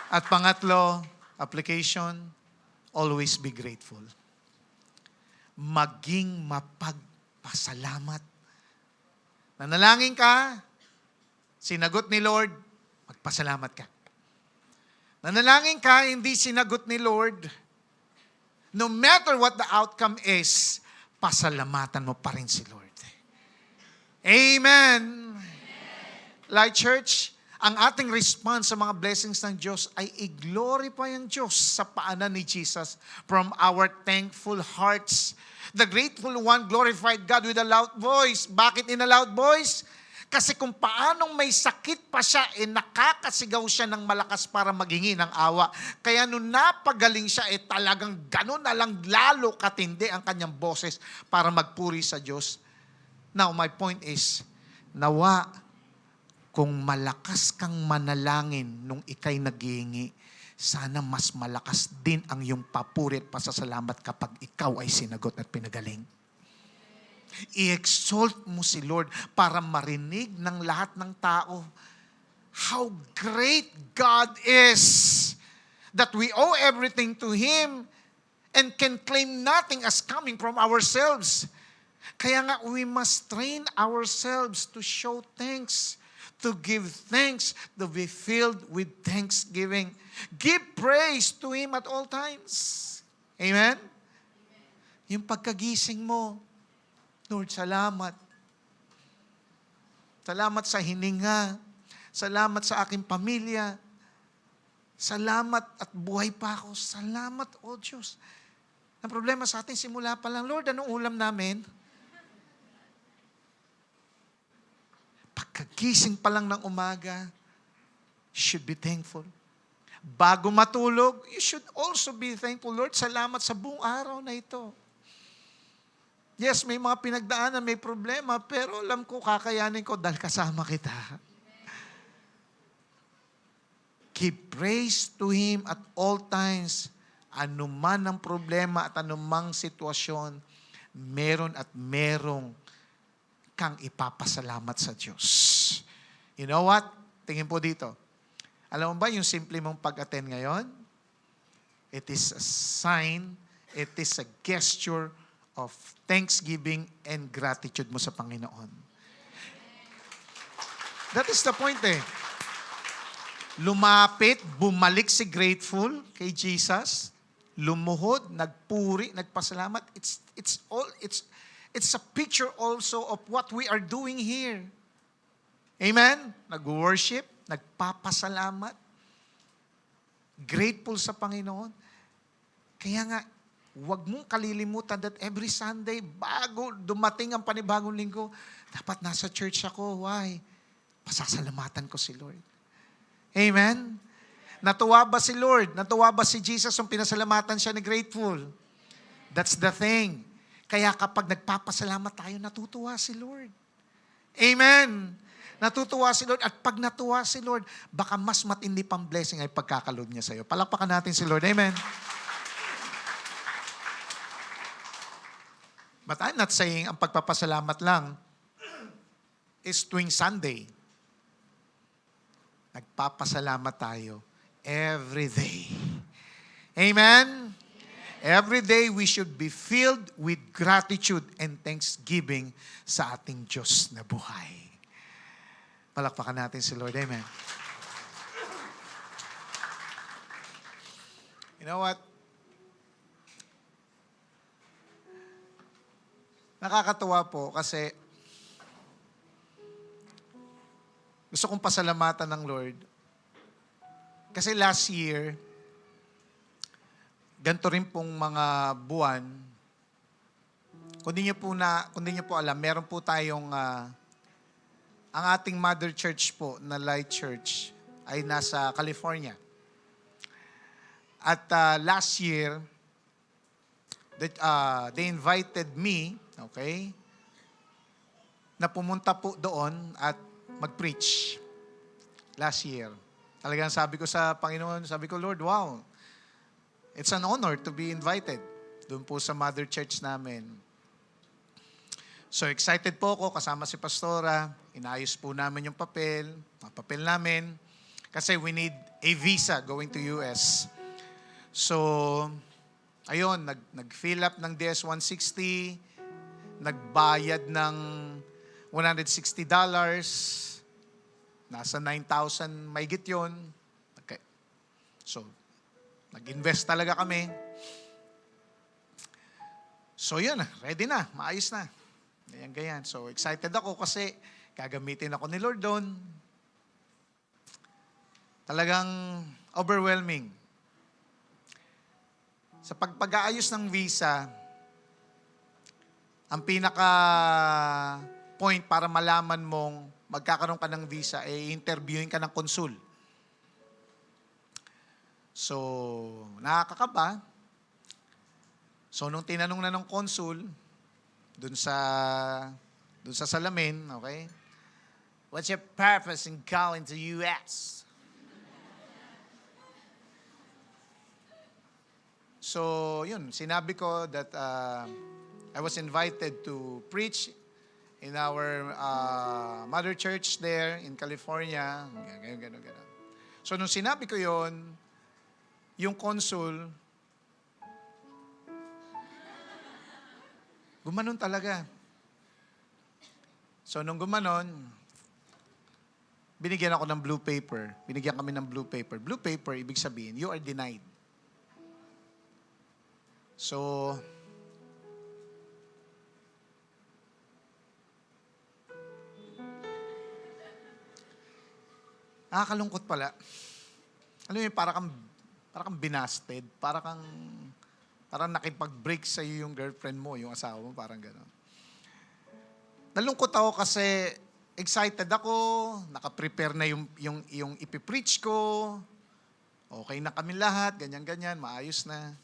[SPEAKER 5] At pangatlo, application, always be grateful. Maging mapagpasalamat. Nanalangin ka, sinagot ni Lord, magpasalamat ka. Nanalangin ka, hindi sinagot ni Lord, no matter what the outcome is, pasalamatan mo pa rin si Lord. Amen. Light Church, ang ating response sa mga blessings ng Diyos ay i-glorify ang Diyos sa paanan ni Jesus from our thankful hearts. The grateful one glorified God with a loud voice. Bakit in a loud voice? Kasi kung paanong may sakit pa siya, nakakasigaw siya ng malakas para maghingi ng awa. Kaya nung napagaling siya, talagang gano'n na lang lalo katindi ang kanyang boses para magpuri sa Diyos. Now, my point is, nawa, kung malakas kang manalangin nung ikay naghihingi, sana mas malakas din ang iyong papuri at pasasalamat kapag ikaw ay sinagot at pinagaling. I-exalt mo si Lord para marinig ng lahat ng tao how great God is, that we owe everything to Him and can claim nothing as coming from ourselves. Kaya nga, we must train ourselves to show thanks, to give thanks, to be filled with thanksgiving. Give praise to Him at all times. Amen? Yung pagkagising mo, Lord, salamat. Salamat sa hininga. Salamat sa aking pamilya. Salamat at buhay pa ako. Salamat, O Diyos. Ang problema sa atin, simula pa lang, Lord, anong ulam namin? Pagkagising pa lang ng umaga, should be thankful. Bago matulog, you should also be thankful. Lord, salamat sa buong araw na ito. Yes, may mga pinagdaanan, may problema, pero alam ko, kakayanin ko dahil kasama kita. Give praise to Him at all times. Anuman ang problema at anumang sitwasyon, meron at merong kang ipapasalamat sa Diyos. You know what? Tingin po dito. Alam mo ba yung simple mong pag-attend ngayon? It is a sign, it is a gesture of thanksgiving and gratitude mo sa Panginoon. That is the point eh. Lumapit, bumalik si grateful kay Jesus, lumuhod, nagpuri, nagpasalamat. It's a picture also of what we are doing here. Amen? Nag-worship, nagpapasalamat, grateful sa Panginoon. Kaya nga, huwag mong kalilimutan that every Sunday, bago dumating ang panibagong linggo, dapat nasa church ako. Why? Pasasalamatan ko si Lord. Amen? Natuwa ba si Lord? Natuwa ba si Jesus nung pinasalamatan siya ni grateful? That's the thing. Kaya kapag nagpapasalamat tayo, natutuwa si Lord. Amen? Natutuwa si Lord. At pag natuwa si Lord, baka mas matindi pang blessing ay pagkakalob niya sa iyo. Palakpakan natin si Lord. Amen? But I'm not saying ang pagpapasalamat lang is tuwing Sunday. Nagpapasalamat tayo every day. Amen? Every day we should be filled with gratitude and thanksgiving sa ating Diyos na buhay. Palakpakan natin si Lord. Amen. You know what? Nakakatuwa po kasi gusto kong pasalamatan ng Lord. Kasi last year, ganito rin pong mga buwan, kung di niyo po alam, meron po tayong, ang ating mother church po na Light Church ay nasa California. At last year, they invited me, okay, na pumunta po doon at mag-preach last year. Talagang sabi ko sa Panginoon, sabi ko, Lord, wow, it's an honor to be invited doon po sa mother church namin. So excited po ako, kasama si Pastora, inayos po namin yung papel, mga papel namin, kasi we need a visa going to US. So, ayun, nag-fill up ng DS-160, nagbayad ng $160, nasa 9,000 maigit yun. Okay. So, nag-invest talaga kami. So yun, ready na, maayos na. Ganyan. So excited ako kasi gagamitin ako ni Lord doon. Talagang overwhelming. Sa pag-aayos ng visa, ang pinaka point para malaman mong magkakaroon ka ng visa, interviewin ka ng konsul. So, nakakakaba. So, nung tinanong na ng konsul, dun sa salamin, okay? What's your purpose in going to US? So, yun, sinabi ko that I was invited to preach in our mother church there in California. Ganun. So, nung sinabi ko yun, yung consul, gumanon talaga. So, nung gumanon, binigyan ako ng blue paper. Binigyan kami ng blue paper. Blue paper, ibig sabihin, you are denied. So, nakakalungkot pala. Alam mo yun, para kang binasted, para nakipag-break sa iyo yung girlfriend mo, yung asawa mo, parang gano'n. Nalungkot ako kasi excited ako, nakaprepare na yung ipipreach ko, okay na kami lahat, ganyan-ganyan, maayos na.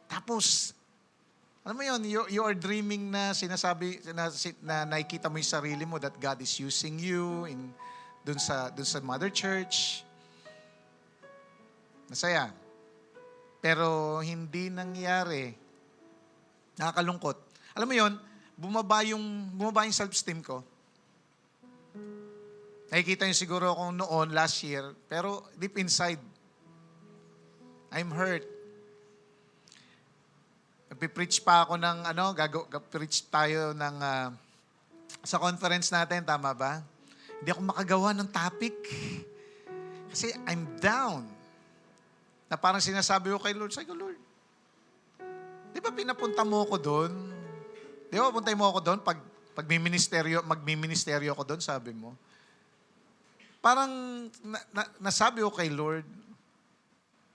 [SPEAKER 5] Tapos, alam mo yun, you are dreaming na sinasabi, na nakikita mo yung sarili mo that God is using you dun sa mother church. Masaya. Pero hindi nangyari. Nakakalungkot. Alam mo yun, bumaba yung self-esteem ko. Nakikita niyo siguro ako noon, last year, pero deep inside, I'm hurt. Nagpipreach pa ako ng, preach tayo ng, sa conference natin, tama ba? Hindi ako makagawa ng topic. Kasi I'm down. Na parang sinasabi ko kay Lord, sabi ko, Lord, di ba pinapunta mo ako doon? Di ba puntay mo ako doon pag magmi-ministeryo ako doon, sabi mo? Parang nasabi ko kay Lord,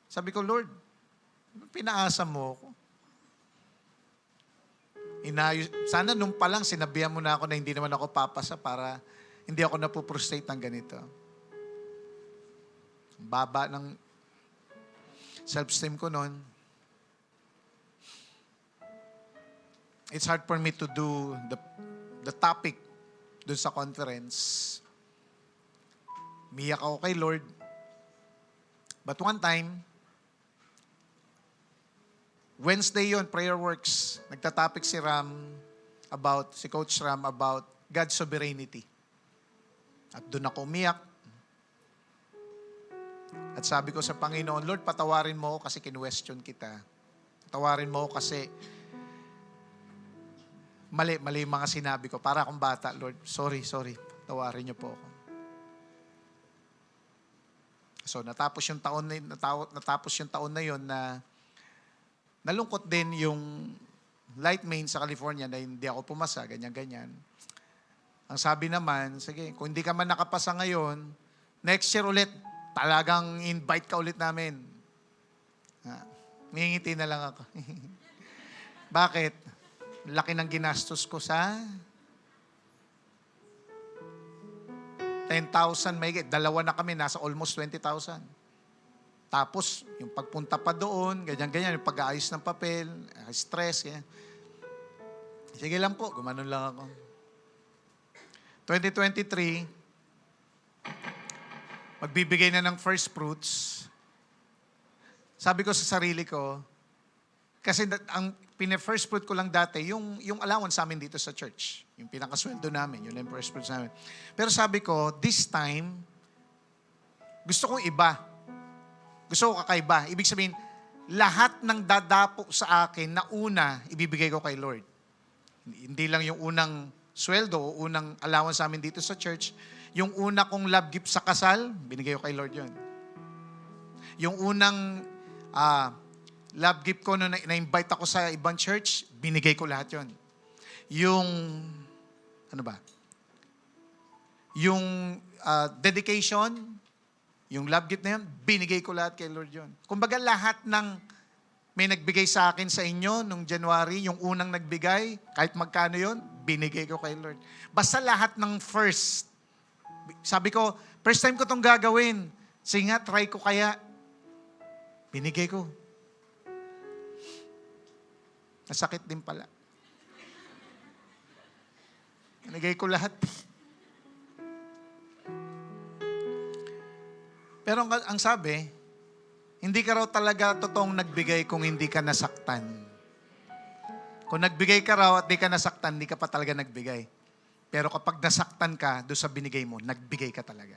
[SPEAKER 5] sabi ko, Lord, pinaasa mo ako. Sana nung pa lang sinabihan mo na ako na hindi naman ako papasa para hindi ako napuprostrate ng ganito. Baba ng self-esteem ko noon. It's hard for me to do the topic dun sa conference. Miyak ako kay Lord. But one time, Wednesday yon, Prayer Works. Nagtatopic si Coach Ram about God's sovereignty. At doon ako umiyak. At sabi ko sa Panginoon, Lord, patawarin mo ako kasi kinwestiyon kita. Patawarin mo ako kasi mali yung mga sinabi ko. Para akong bata, Lord, sorry. Patawarin niyo po ako. So, natapos yung taon na yon na nalungkot din yung light main sa California na hindi ako pumasa, ganyan-ganyan. Ang sabi naman, sige, kung hindi ka man nakapasa ngayon, next year ulit, talagang invite ka ulit namin. Ngingiti na lang ako. Bakit? Laki ng ginastos ko sa 10,000 mahigit. Dalawa na kami, nasa almost 20,000. Tapos, yung pagpunta pa doon, ganyan-ganyan, yung pag-aayos ng papel, stress, ganyan. Sige lang po, gumanon lang ako. 2023, magbibigay na ng first fruits. Sabi ko sa sarili ko, kasi ang pina-first fruit ko lang dati, yung allowance sa amin dito sa church. Yung pinakasweldo namin, yun yung first fruits namin. Pero sabi ko, this time, gusto kong iba. Gusto ko kakaiba. Ibig sabihin, lahat ng dadapo sa akin na una, ibibigay ko kay Lord. Hindi lang yung unang sweldo o unang allowance sa amin dito sa church. Yung una kong love gift sa kasal, binigay ko kay Lord yun. Yung unang love gift ko nung na-invite ako sa ibang church, binigay ko lahat yun. Yung, Yung dedication, Yung love gift na yun, binigay ko lahat kay Lord yun. Kumbaga lahat ng may nagbigay sa akin sa inyo nung January, yung unang nagbigay, kahit magkano yun, binigay ko kay Lord. Basta lahat ng first. Sabi ko, first time ko itong gagawin. Sige nga, try ko kaya. Binigay ko. Nasakit din pala. Binigay ko lahat. Pero ang sabi, hindi ka raw talaga totoong nagbigay kung hindi ka nasaktan. Kung nagbigay ka raw at di ka nasaktan, hindi ka pa talaga nagbigay. Pero kapag nasaktan ka, doon sa binigay mo, nagbigay ka talaga.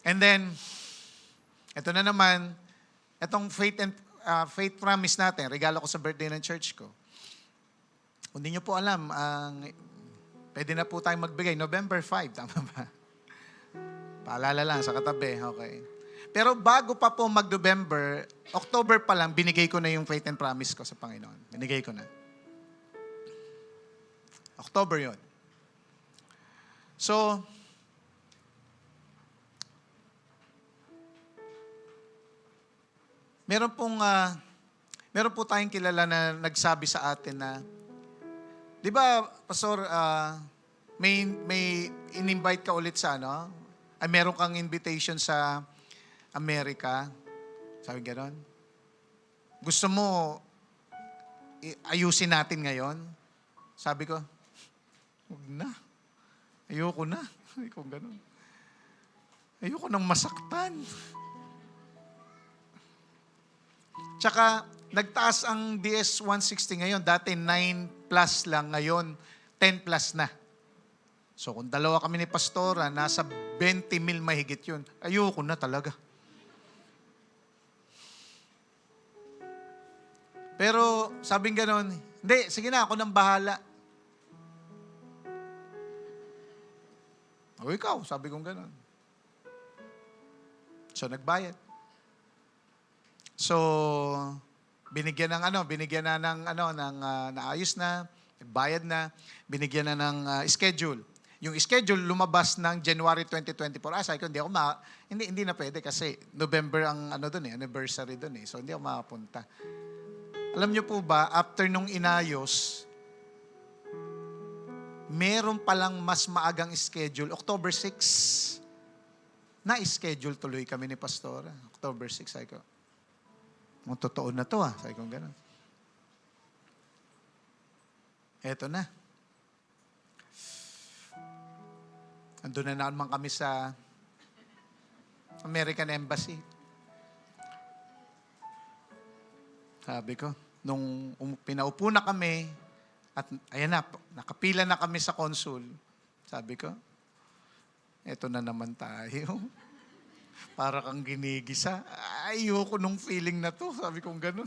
[SPEAKER 5] And then, ito na naman, itong faith promise natin, regalo ko sa birthday ng church ko. Kung di nyo po alam, pwede na po tayong magbigay. November 5, tama ba? Paalala lang sa katabi, okay. Pero bago pa po mag-November, October pa lang, binigay ko na yung faith and promise ko sa Panginoon. Binigay ko na. October yon. So, meron po tayong kilala na nagsabi sa atin na, di ba, Pastor, may in-invite ka ulit sa meron kang invitation sa Amerika. Sabi gano'n. Gusto mo ayusin natin ngayon? Sabi ko, huwag na. Ayoko na. Sabi ko gano'n. Ayoko nang masaktan. Tsaka, nagtaas ang DS-160 ngayon. Dati 9 plus lang. Ngayon, 10 plus na. So, kung dalawa kami ni Pastora, nasa 20,000 mahigit yun. Ayoko na talaga. Pero, sabing ganon, hindi, sige na, ako nang bahala. O ikaw, sabi kong ganon. So, nagbayad. So, binigyan na naayos na, nagbayad na, binigyan na ng schedule. Yung schedule lumabas ng January 2024. Sabi ko, hindi na pwede kasi November ang anniversary doon eh. So, hindi ako makapunta. Alam niyo po ba, after nung inayos, meron palang mas maagang schedule, October 6, na-schedule tuloy kami ni Pastora. October 6, sabi ko, totoo na to sabi ko gano'n. Eto na. Andun na naman kami sa American Embassy. Sabi ko, nung pinaupo na kami, at ayan na, nakapila na kami sa consul, sabi ko, eto na naman tayo. Para kang ginigisa. Ayoko nung feeling na to. Sabi kong ganun.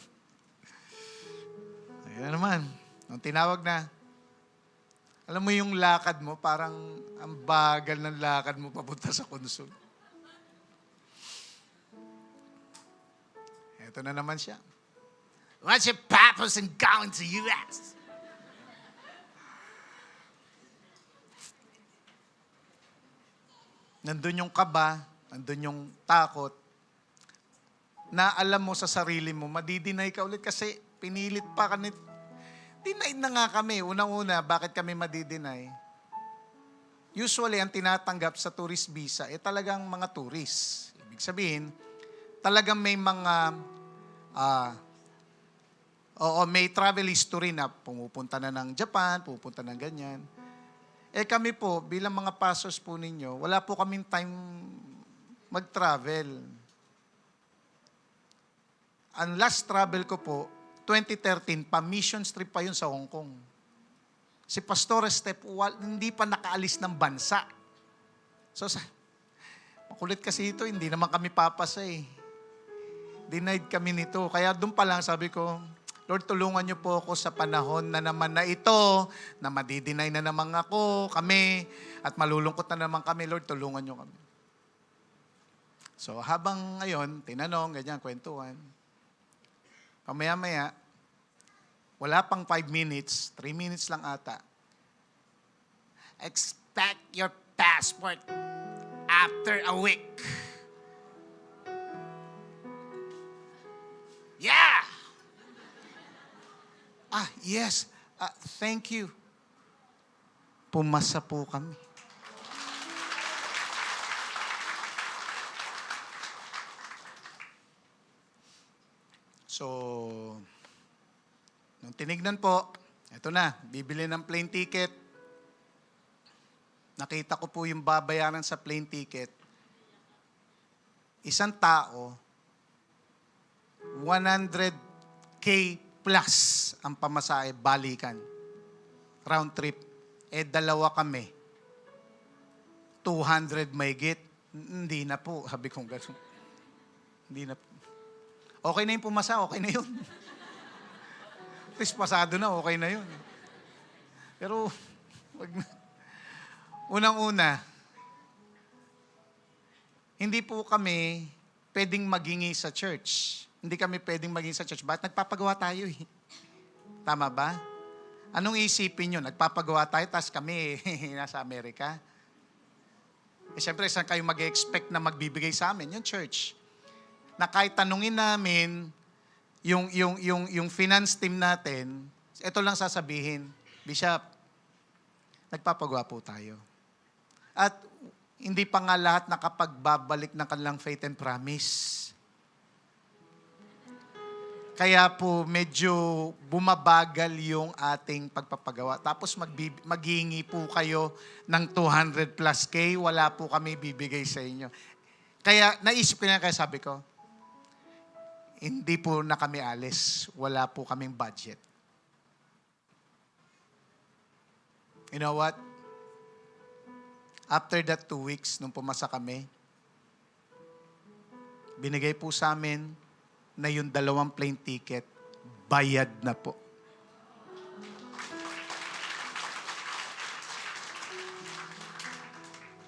[SPEAKER 5] Ayan naman. Nung tinawag na, alam mo yung lakad mo, parang ang bagal ng lakad mo papunta sa konsul. Ito na naman siya. What's your purpose in going to US? Nandun yung kaba, nandun yung takot, na alam mo sa sarili mo, madidinay ka ulit kasi pinilit pa kanit. Denied na nga kami. Unang-una, bakit kami madidinay? Usually, ang tinatanggap sa tourist visa, talagang mga tourists. Ibig sabihin, talagang may mga, may travel history na pumupunta na ng Japan, pumupunta ng ganyan. Kami po, bilang mga pastors po ninyo, wala po kaming time mag-travel. Ang last travel ko po, 2013, pa-mission trip pa yun sa Hong Kong. Si Pastor Step, hindi pa nakaalis ng bansa. So, makulit kasi ito, hindi naman kami papasa eh. Denied kami nito. Kaya doon pa lang sabi ko, Lord, tulungan niyo po ako sa panahon na naman na ito, na madidinay na naman kami, at malulungkot na naman kami. Lord, tulungan niyo kami. So, habang ngayon, tinanong, ganyan, kwentuhan. Pamaya-maya, wala pang 5 minutes, 3 minutes lang ata. Expect your passport after a week. Yeah! Yes. Thank you. Pumasa po kami. So, nung tinignan po, eto na, bibili ng plane ticket. Nakita ko po yung babayaran sa plane ticket. Isang tao, 100K plus ang pamasahe, balikan. Round trip. Dalawa kami. 200 mahigit. Hindi na po. Sabi kong gano'n. Hindi na po. Okay na yung pumasa, okay na yun. At least pasado na, okay na yun. Pero, unang-una, hindi po kami pwedeng magingi sa church. Hindi kami pwedeng magingi sa church. Bakit? Nagpapagawa tayo eh. Tama ba? Anong isipin nyo? Nagpapagawa tayo, tapos kami nasa Amerika. Siyempre, saan kayo mag-expect na magbibigay sa amin? Yung church. Na kahit tanungin namin yung finance team natin, ito lang sasabihin, Bishop, nagpapagawa po tayo. At hindi pa nga lahat nakapagbabalik ng kanilang faith and promise. Kaya po medyo bumabagal yung ating pagpapagawa. Tapos maghihingi po kayo ng 200 plus K, wala po kami bibigay sa inyo. Kaya naisip ko na, kaya sabi ko, hindi po na kami alis. Wala po kaming budget. You know what? After that 2 weeks, nung pumasa kami, binigay po sa amin na yung 2 plane ticket, bayad na po.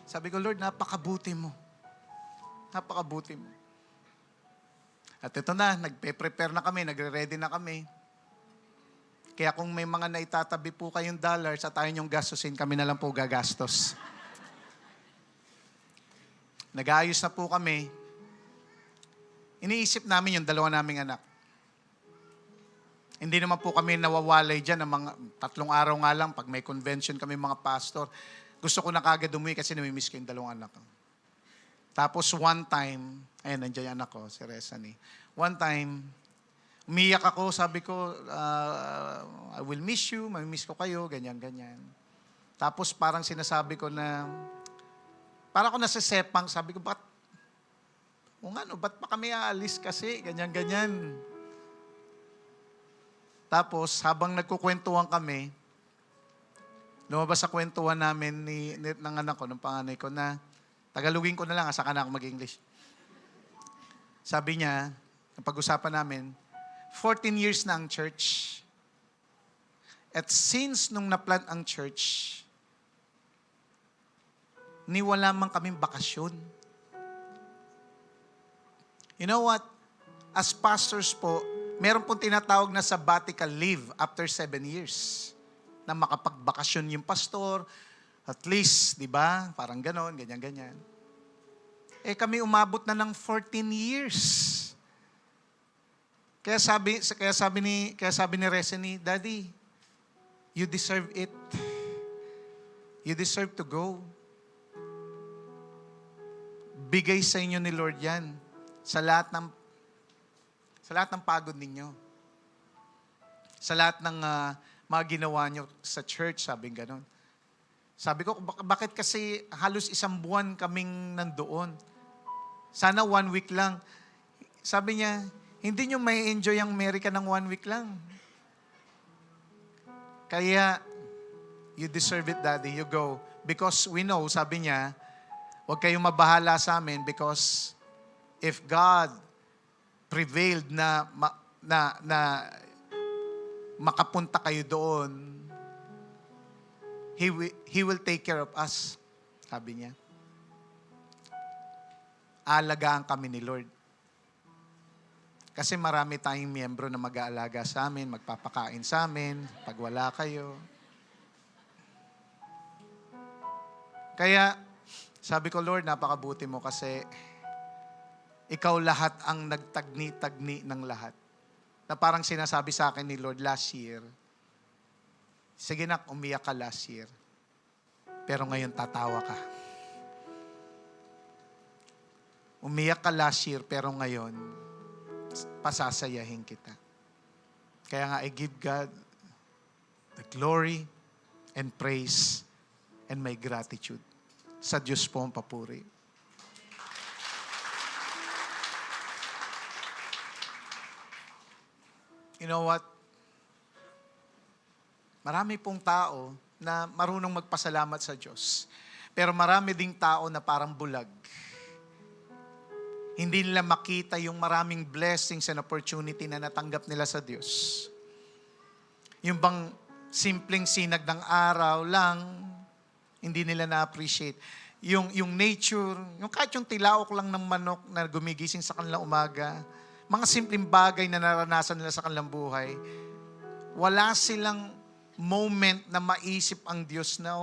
[SPEAKER 5] Sabi ko, Lord, napakabuti mo. Napakabuti mo. At ito na, nagpe-prepare na kami, nagre-ready na kami. Kaya kung may mga naitatabi po kayong dollars at ayaw niyong gastusin, kami na lang po gagastos. Nag-aayos na po kami. Iniisip namin yung 2 naming anak. Hindi naman po kami nawawalay dyan ng mga 3 araw nga lang pag may convention kami mga pastor. Gusto ko na kagad umuwi kasi namimiss ko yung 2 anak ko. Tapos one time, ayun, nandiyan yung anak ko, si Resani. One time, umiyak ako, sabi ko, I will miss you, mamimiss ko kayo, ganyan. Tapos parang sinasabi ko na, parang ako nasasepang, sabi ko, ba't pa kami aalis kasi, ganyan. Tapos, habang nagkukwentuhan kami, lumabas sa kwentuhan namin ng anak ko, ng panganay ko na, Tagalogin ko na lang, saka na ako mag-English. Sabi niya, ang pag-usapan namin, 14 years na ang church. At since nung na-plant ang church, ni wala man kaming bakasyon. You know what? As pastors po, meron pong tinatawag na sabbatical leave after 7 years. Na makapagbakasyon yung pastor, at least, di ba? Parang ganon, ganyan. Kami umabot na ng 14 years. Kaya sabi ni Resany, Daddy, you deserve it. You deserve to go. Bigay sa inyo ni Lord yan. Sa lahat ng pagod ninyo. Sa lahat ng mga ginawa nyo sa church, sabing ganon. Sabi ko, bakit kasi halos 1 buwan kaming nandoon? Sana 1 week lang. Sabi niya, hindi nyo may enjoy ang Amerika ng 1 week lang. Kaya, you deserve it, Daddy. You go. Because we know, sabi niya, huwag kayong mabahala sa amin because if God prevailed na makapunta kayo doon, He will take care of us. Sabi niya. Alagaan kami ni Lord. Kasi marami tayong miyembro na mag-aalaga sa amin, magpapakain sa amin, pag wala kayo. Kaya, Sabi ko, Lord, napakabuti mo kasi ikaw lahat ang nagtagni-tagni ng lahat. Na parang sinasabi sa akin ni Lord last year, sige nak, umiyak ka last year. Pero ngayon tatawa ka. Umiyak ka last year, pero ngayon, pasasayahin kita. Kaya nga, I give God the glory and praise and my gratitude. Sa Diyos po ang papuri. You know what? Marami pong tao na marunong magpasalamat sa Diyos. Pero marami ding tao na parang bulag. Hindi nila makita yung maraming blessings and opportunity na natanggap nila sa Diyos. Yung bang simpleng sinag ng araw lang, hindi nila na-appreciate. Yung nature, yung kahit yung tilaok lang ng manok na gumigising sa kanilang umaga, mga simpleng bagay na naranasan nila sa kanilang buhay, wala silang moment na maisip ang Diyos na,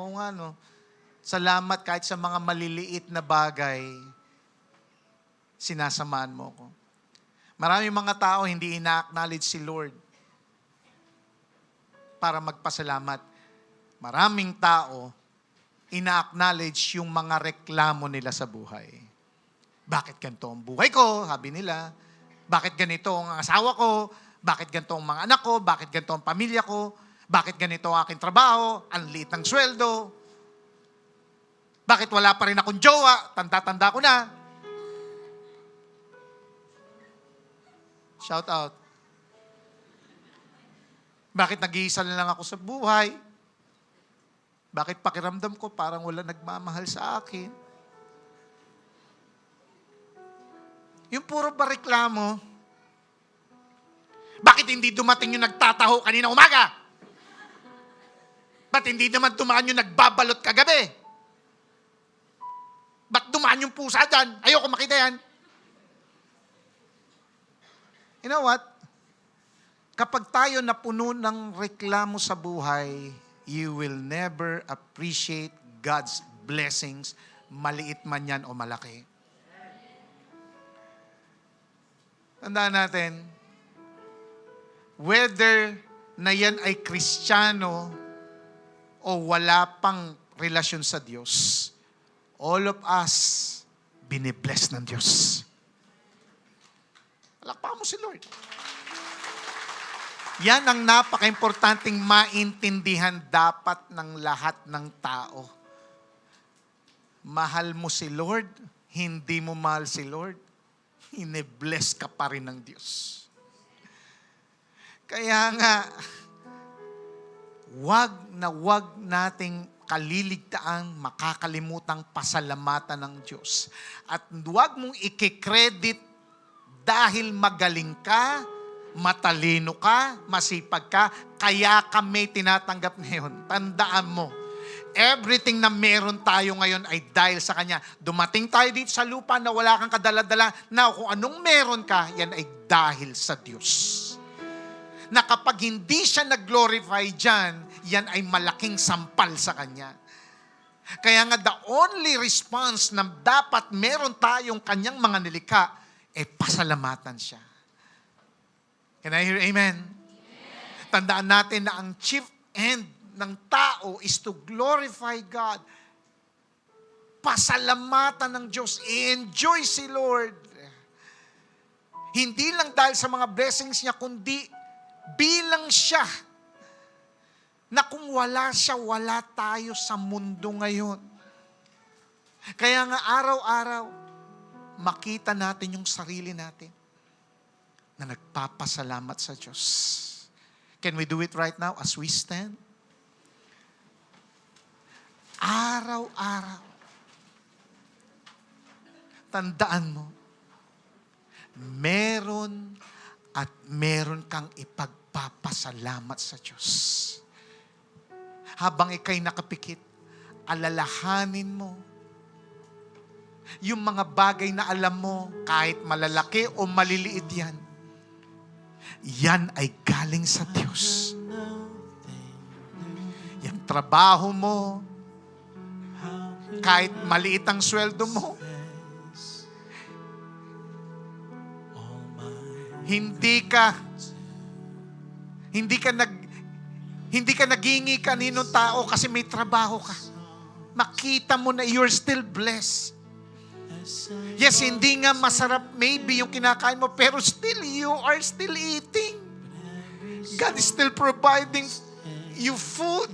[SPEAKER 5] salamat kahit sa mga maliliit na bagay, sinasamaan mo ko. Maraming mga tao hindi ina-acknowledge si Lord para magpasalamat. Maraming tao ina-acknowledge yung mga reklamo nila sa buhay. Bakit ganito ang buhay ko? Sabi nila. Bakit ganito ang asawa ko? Bakit ganito ang mga anak ko? Bakit ganito ang pamilya ko? Bakit ganito ang aking trabaho? Ang liit ng sweldo? Bakit wala pa rin akong jowa? Tanda-tanda ko na. Shout out. Bakit nag-iisa na lang ako sa buhay? Bakit pakiramdam ko parang wala nagmamahal sa akin? Yung puro ba reklamo? Bakit hindi dumating yung nagtataho kanina umaga? Ba't hindi naman dumaan yung nagbabalot kagabi? Ba't dumaan yung pusa dyan? Ayoko makita yan. You know what? Kapag tayo napuno ng reklamo sa buhay, you will never appreciate God's blessings, maliit man yan o malaki. Tandaan natin, whether na yan ay Kristiyano o wala pang relasyon sa Diyos, all of us, binibless ng Diyos. Palakpakan mo si Lord. Yan ang napaka-importanting maintindihan dapat ng lahat ng tao. Mahal mo si Lord, hindi mo mahal si Lord, ine-bless ka pa rin ng Diyos. Kaya nga, wag nating kaliligtaan, makakalimutang pasalamatan ng Diyos. At wag mong ikikredit dahil magaling ka, matalino ka, masipag ka, kaya kami tinatanggap ngayon. Tandaan mo, everything na meron tayo ngayon ay dahil sa Kanya. Dumating tayo dito sa lupa na wala kang kadala-dala, na kung anong meron ka, yan ay dahil sa Diyos. Na kapag hindi siya nag-glorify dyan, yan ay malaking sampal sa Kanya. Kaya nga the only response na dapat meron tayong Kanyang mga nilikha, pasalamatan siya. Can I hear amen? Tandaan natin na ang chief end ng tao is to glorify God. Pasalamatan ng Diyos. I-enjoy si Lord. Hindi lang dahil sa mga blessings niya, kundi bilang siya na kung wala siya, wala tayo sa mundo ngayon. Kaya nga araw-araw, makita natin yung sarili natin na nagpapasalamat sa Diyos. Can we do it right now as we stand? Araw-araw. Tandaan mo, meron at meron kang ipagpapasalamat sa Diyos. Habang ikay nakapikit, alalahanin mo yung mga bagay na alam mo, kahit malalaki o maliliit yan, yan ay galing sa Diyos. Yung trabaho mo, Kahit maliit ang sweldo mo, hindi ka naghingi kaninong tao kasi may trabaho ka. Makita mo na you're still blessed. Yes, hindi nga masarap maybe yung kinakain mo, pero still you are still eating. God is still providing you food.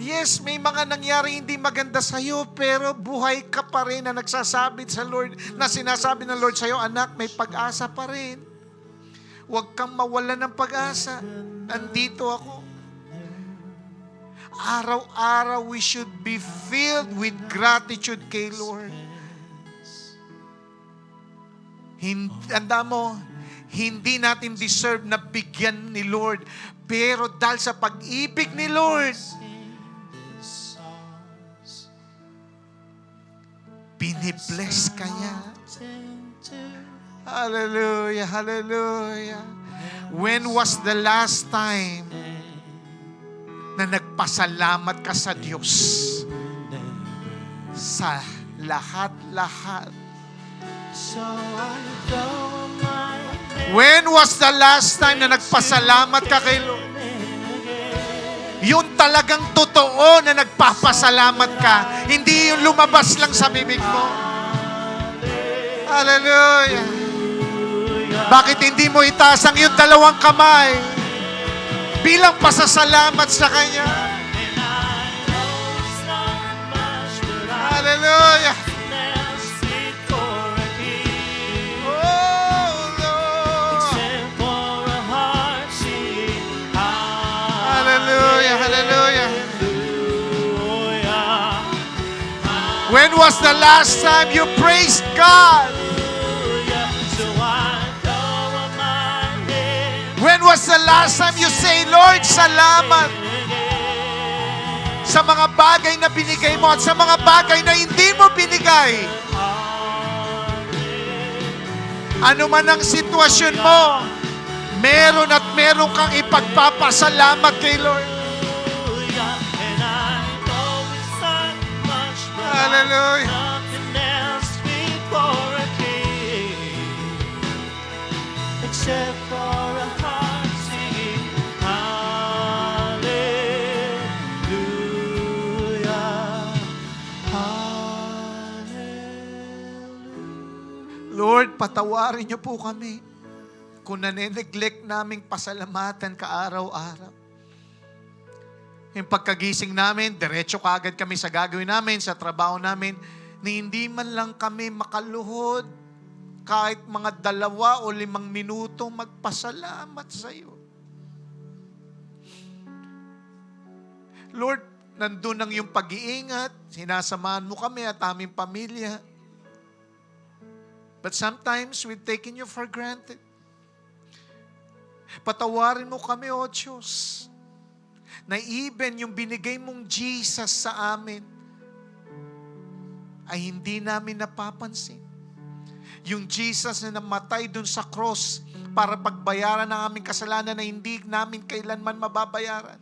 [SPEAKER 5] Yes, may mga nangyari hindi maganda sa'yo, pero buhay ka pa rin na nagsasabit sa Lord, na sinasabi ng Lord sa'yo, anak, may pag-asa pa rin. Huwag kang mawala ng pag-asa. Nandito ako. Araw-araw we should be filled with gratitude kay Lord. Tanda mo, hindi natin deserve na bigyan ni Lord. Pero dahil sa pag-ibig ni Lord, binibless ka niya. Hallelujah, hallelujah. When was the last time na nagpasalamat ka sa Diyos? Sa lahat-lahat. When was the last time na nagpasalamat ka kay Lord? Yung talagang totoo na nagpapasalamat ka. Hindi yung lumabas lang sa bibig mo. Hallelujah. Bakit hindi mo itaas ang iyong dalawang kamay bilang pasasalamat sa Kanya? Hallelujah. Oh, Lord. Hallelujah, hallelujah. When was the last time you praised God? When was the last time you say, Lord, salamat sa mga bagay na binigay mo at sa mga bagay na hindi mo binigay? Ano man ang sitwasyon mo, meron at meron kang ipagpapasalamat kay Lord. Hallelujah.
[SPEAKER 2] Except for a heart singing hallelujah, hallelujah.
[SPEAKER 5] Lord, patawarin niyo po kami kung nane-neglect naming pasalamatan ka-araw-araw. Yung pagkagising namin, diretso kaagad kami sa gagawin namin, sa trabaho namin, na hindi man lang kami makaluhod kahit mga 2 o 5 minuto magpasalamat sa iyo. Lord, nandun ang iyong pag-iingat, sinasamahan mo kami at aming pamilya. But sometimes we've taken you for granted. Patawarin mo kami, O Diyos, na even yung binigay mong Jesus sa amin ay hindi namin napapansin. Yung Jesus na namatay dun sa cross para pagbayaran ng aming kasalanan na hindi namin kailanman mababayaran.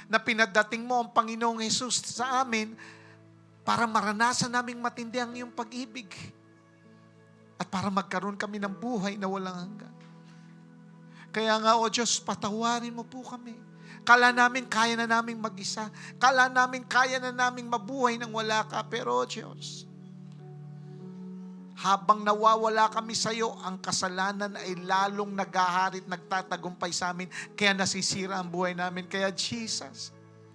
[SPEAKER 5] Na pinadating mo ang Panginoong Jesus sa amin para maranasan naming matindi ang iyong pag-ibig. At para magkaroon kami ng buhay na walang hanggan. Kaya nga, O Diyos, patawarin mo po kami. Kala namin kaya na namin mag-isa. Kala namin kaya na namin mabuhay nang wala ka. Pero, O Diyos, habang nawawala kami sa iyo, ang kasalanan ay lalong naghaharit, nagtatagumpay sa amin. Kaya nasisira ang buhay namin. Kaya, Jesus,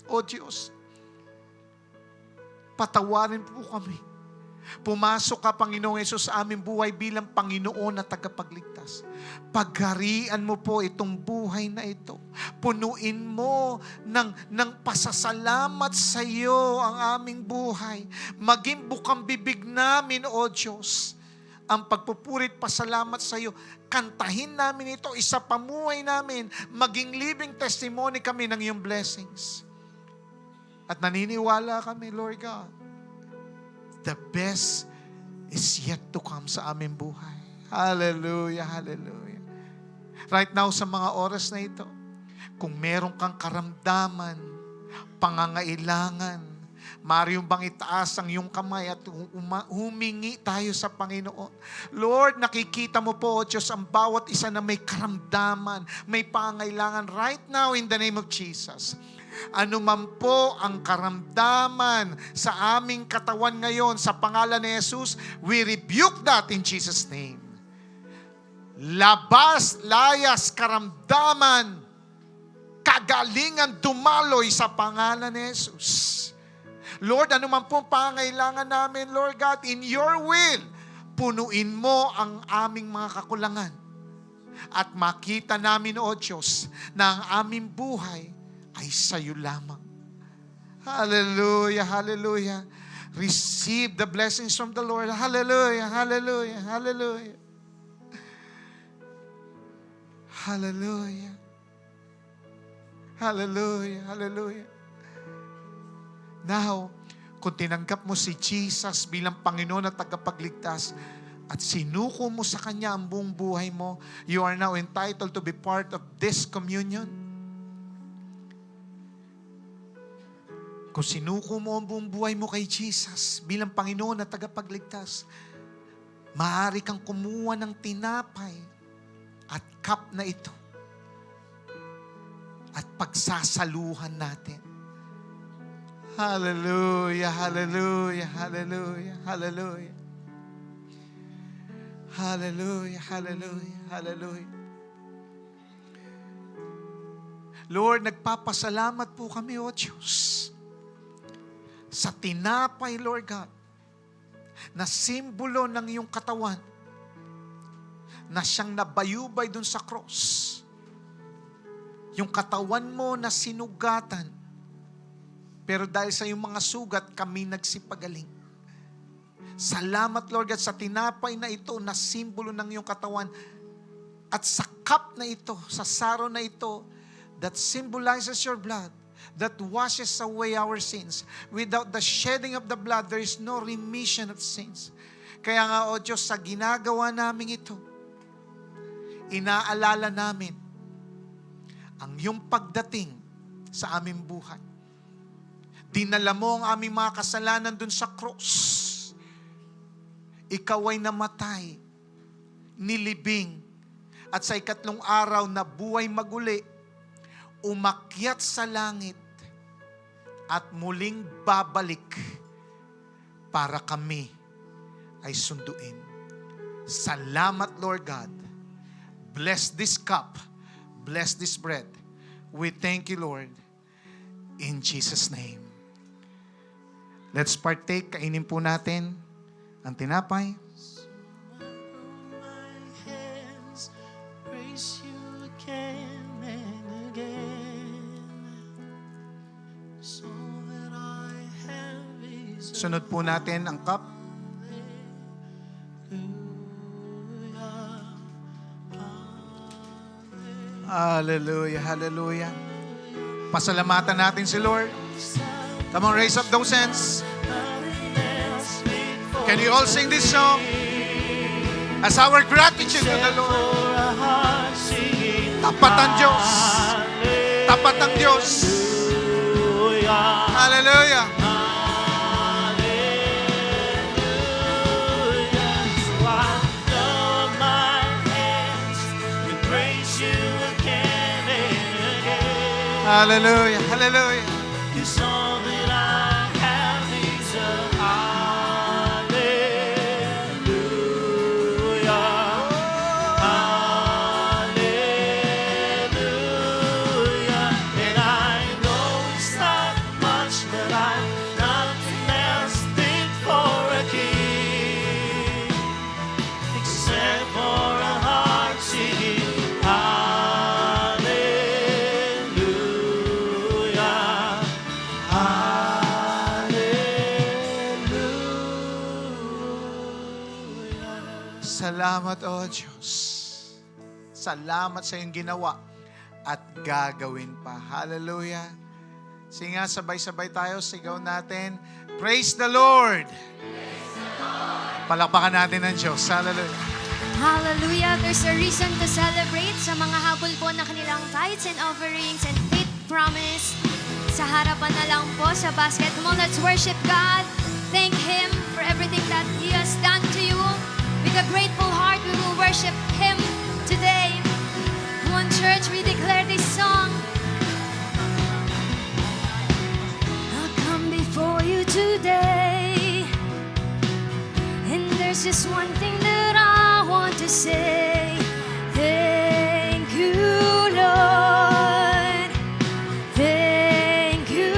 [SPEAKER 5] O Diyos, patawarin po kami. Pumasok ka, Panginoong Yesus, sa aming buhay bilang Panginoon at tagapagligtas. Pagharian mo po itong buhay na ito. Punuin mo ng pasasalamat sa iyo ang aming buhay. Maging bukang bibig namin, O Diyos, ang pagpupurit pasalamat sa iyo. Kantahin namin ito, isa pamuhay namin. Maging living testimony kami ng iyong blessings. At naniniwala kami, Lord God, the best is yet to come sa aming buhay. Hallelujah, hallelujah. Right now, sa mga oras na ito, kung meron kang karamdaman pangangailangan. Maaari bang itaas ang iyong kamay at humingi tayo sa Panginoon. Lord, nakikita mo po, O Diyos, ang bawat isa na may karamdaman, may pangangailangan right now in the name of Jesus. Ano man po ang karamdaman sa aming katawan ngayon, sa pangalan ni Jesus, we rebuke that in Jesus' name. Labas, layas, karamdaman, kagalingan dumaloy sa pangalan ni Jesus. Lord, ano man po pangangailangan namin, Lord God, in your will, punuin mo ang aming mga kakulangan. At makita namin, O Diyos, na ang aming buhay ay sa iyo lamang. Hallelujah, hallelujah. Receive the blessings from the Lord. Hallelujah, hallelujah, hallelujah. Hallelujah. Hallelujah, hallelujah. Now, kung tinanggap mo si Jesus bilang Panginoon at tagapagligtas at sinuko mo sa Kanya ang buong buhay mo, you are now entitled to be part of this communion. Kung sinuko mo ang buong buhay mo kay Jesus bilang Panginoon at tagapagligtas, maaari kang kumuha ng tinapay at cup na ito at pagsasaluhan natin. Hallelujah, hallelujah, hallelujah, hallelujah. Hallelujah, hallelujah, hallelujah. Lord, nagpapasalamat po kami, O Diyos, sa tinapay, Lord God, na simbolo ng iyong katawan, na siyang nabayubay dun sa cross. Yung katawan mo na sinugatan, pero dahil sa iyong mga sugat, kami nagsipagaling. Salamat, Lord God, sa tinapay na ito na simbolo ng iyong katawan at sa cup na ito, sa saro na ito, that symbolizes your blood, that washes away our sins. Without the shedding of the blood, there is no remission of sins. Kaya nga, O Diyos, sa ginagawa namin ito, inaalala namin ang iyong pagdating sa aming buhay. Dinala mo ang aming mga kasalanan dun sa cross. Ikaw ay namatay, nilibing, at sa ikatlong araw na buhay maguli, umakyat sa langit at muling babalik para kami ay sunduin. Salamat, Lord God. Bless this cup. Bless this bread. We thank you, Lord. In Jesus' name. Let's partake. Kainin po natin ang tinapay.
[SPEAKER 2] My hands praise you again and again. So that I have is
[SPEAKER 5] Sunod po natin ang cup. Hallelujah, hallelujah. Pasalamatan natin si Lord. Come on, raise up those hands. Can you all sing this song as our gratitude to the Lord? Tapat ang Diyos. Tapat ang Diyos. Hallelujah. Hallelujah, hallelujah.
[SPEAKER 2] It's all that I have is a hallelujah. Hallelujah. And I know it's not much, but I'm nothing else fit for a king, except for a heart singing
[SPEAKER 5] Salamat, O Diyos. Salamat sa iyong ginawa at gagawin pa. Hallelujah. Sige nga, sabay-sabay tayo, sigaw natin. Praise the Lord! Praise the Lord! Palakpakan natin ang Diyos. Hallelujah.
[SPEAKER 1] Hallelujah! There's a reason to celebrate sa mga habol po na kanilang tithes and offerings and faith promise sa harapan na lang po sa basket. Come on, let's worship God. Thank Him for everything that He has done to you. With a grateful heart, we will worship Him today. Come on, church, we declare this song. I'll come before you today, and there's just one thing that I want to say. Thank you, Lord. Thank you,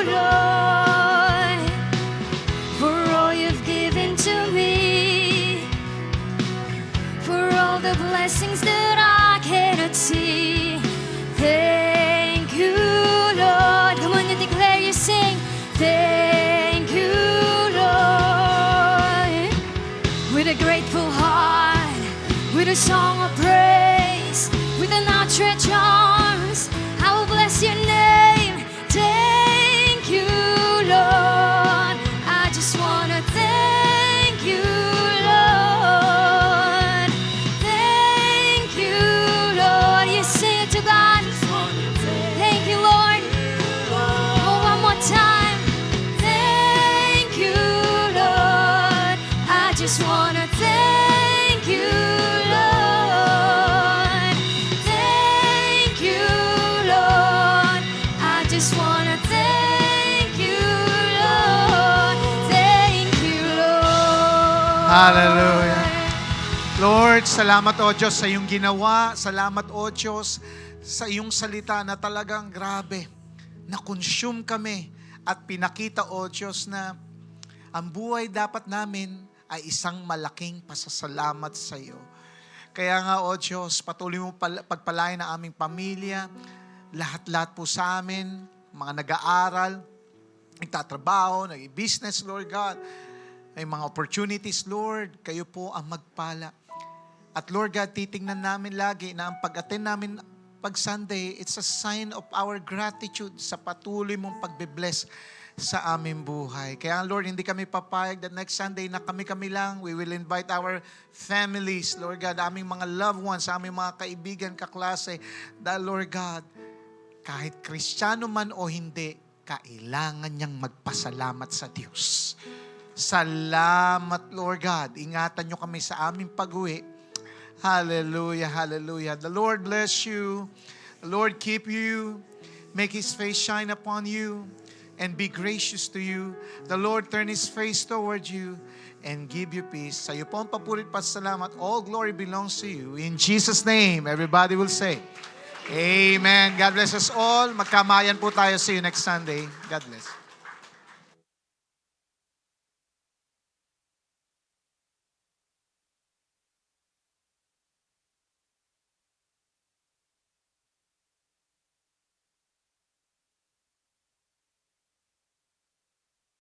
[SPEAKER 1] Lord, for all you've given to me, for all the blessings that I cannot see. Thank you, Lord. Come on, you declare, you sing. Thank you, Lord. With a grateful heart, with a song of praise, with an outstretched arms, I will bless your name. Thank you, Lord. I just want to thank you, Lord. Thank you, Lord. You sing it to God. Thank you, Lord. Oh, one more time. Thank you, Lord. I just want to thank you, Lord. Thank you, Lord. I just want to thank you, Lord. Thank you, Lord.
[SPEAKER 5] Hallelujah. Lord, salamat o Diyos sa iyong ginawa. Salamat o Diyos sa iyong salita na talagang grabe. Na-consume kami at pinakita o Diyos na ang buhay dapat namin ay isang malaking pasasalamat sa iyo. Kaya nga o Diyos, patuloy mo pagpalain ang aming pamilya, lahat-lahat po sa amin, mga nag-aaral, nagtatrabaho, nag-business, Lord God, may mga opportunities, Lord, kayo po ang magpala. At Lord God, titingnan namin lagi na ang pag-attend namin pag Sunday, it's a sign of our gratitude sa patuloy mong pagbe-bless sa aming buhay. Kaya Lord, hindi kami papayag that next Sunday na kami-kami lang, we will invite our families, Lord God, aming mga loved ones, aming mga kaibigan, kaklase, dahil Lord God, kahit Kristiyano man o hindi, kailangan niyang magpasalamat sa Diyos. Salamat, Lord God. Ingatan niyo kami sa aming pag-uwi. Hallelujah, hallelujah. The Lord bless you. The Lord keep you. Make His face shine upon you and be gracious to you. The Lord turn His face toward you and give you peace. Sa iyo po ang papurit pasalamat. All glory belongs to you. In Jesus' name, everybody will say, Amen. God bless us all. Magkamayan po tayo. See you next Sunday. God bless.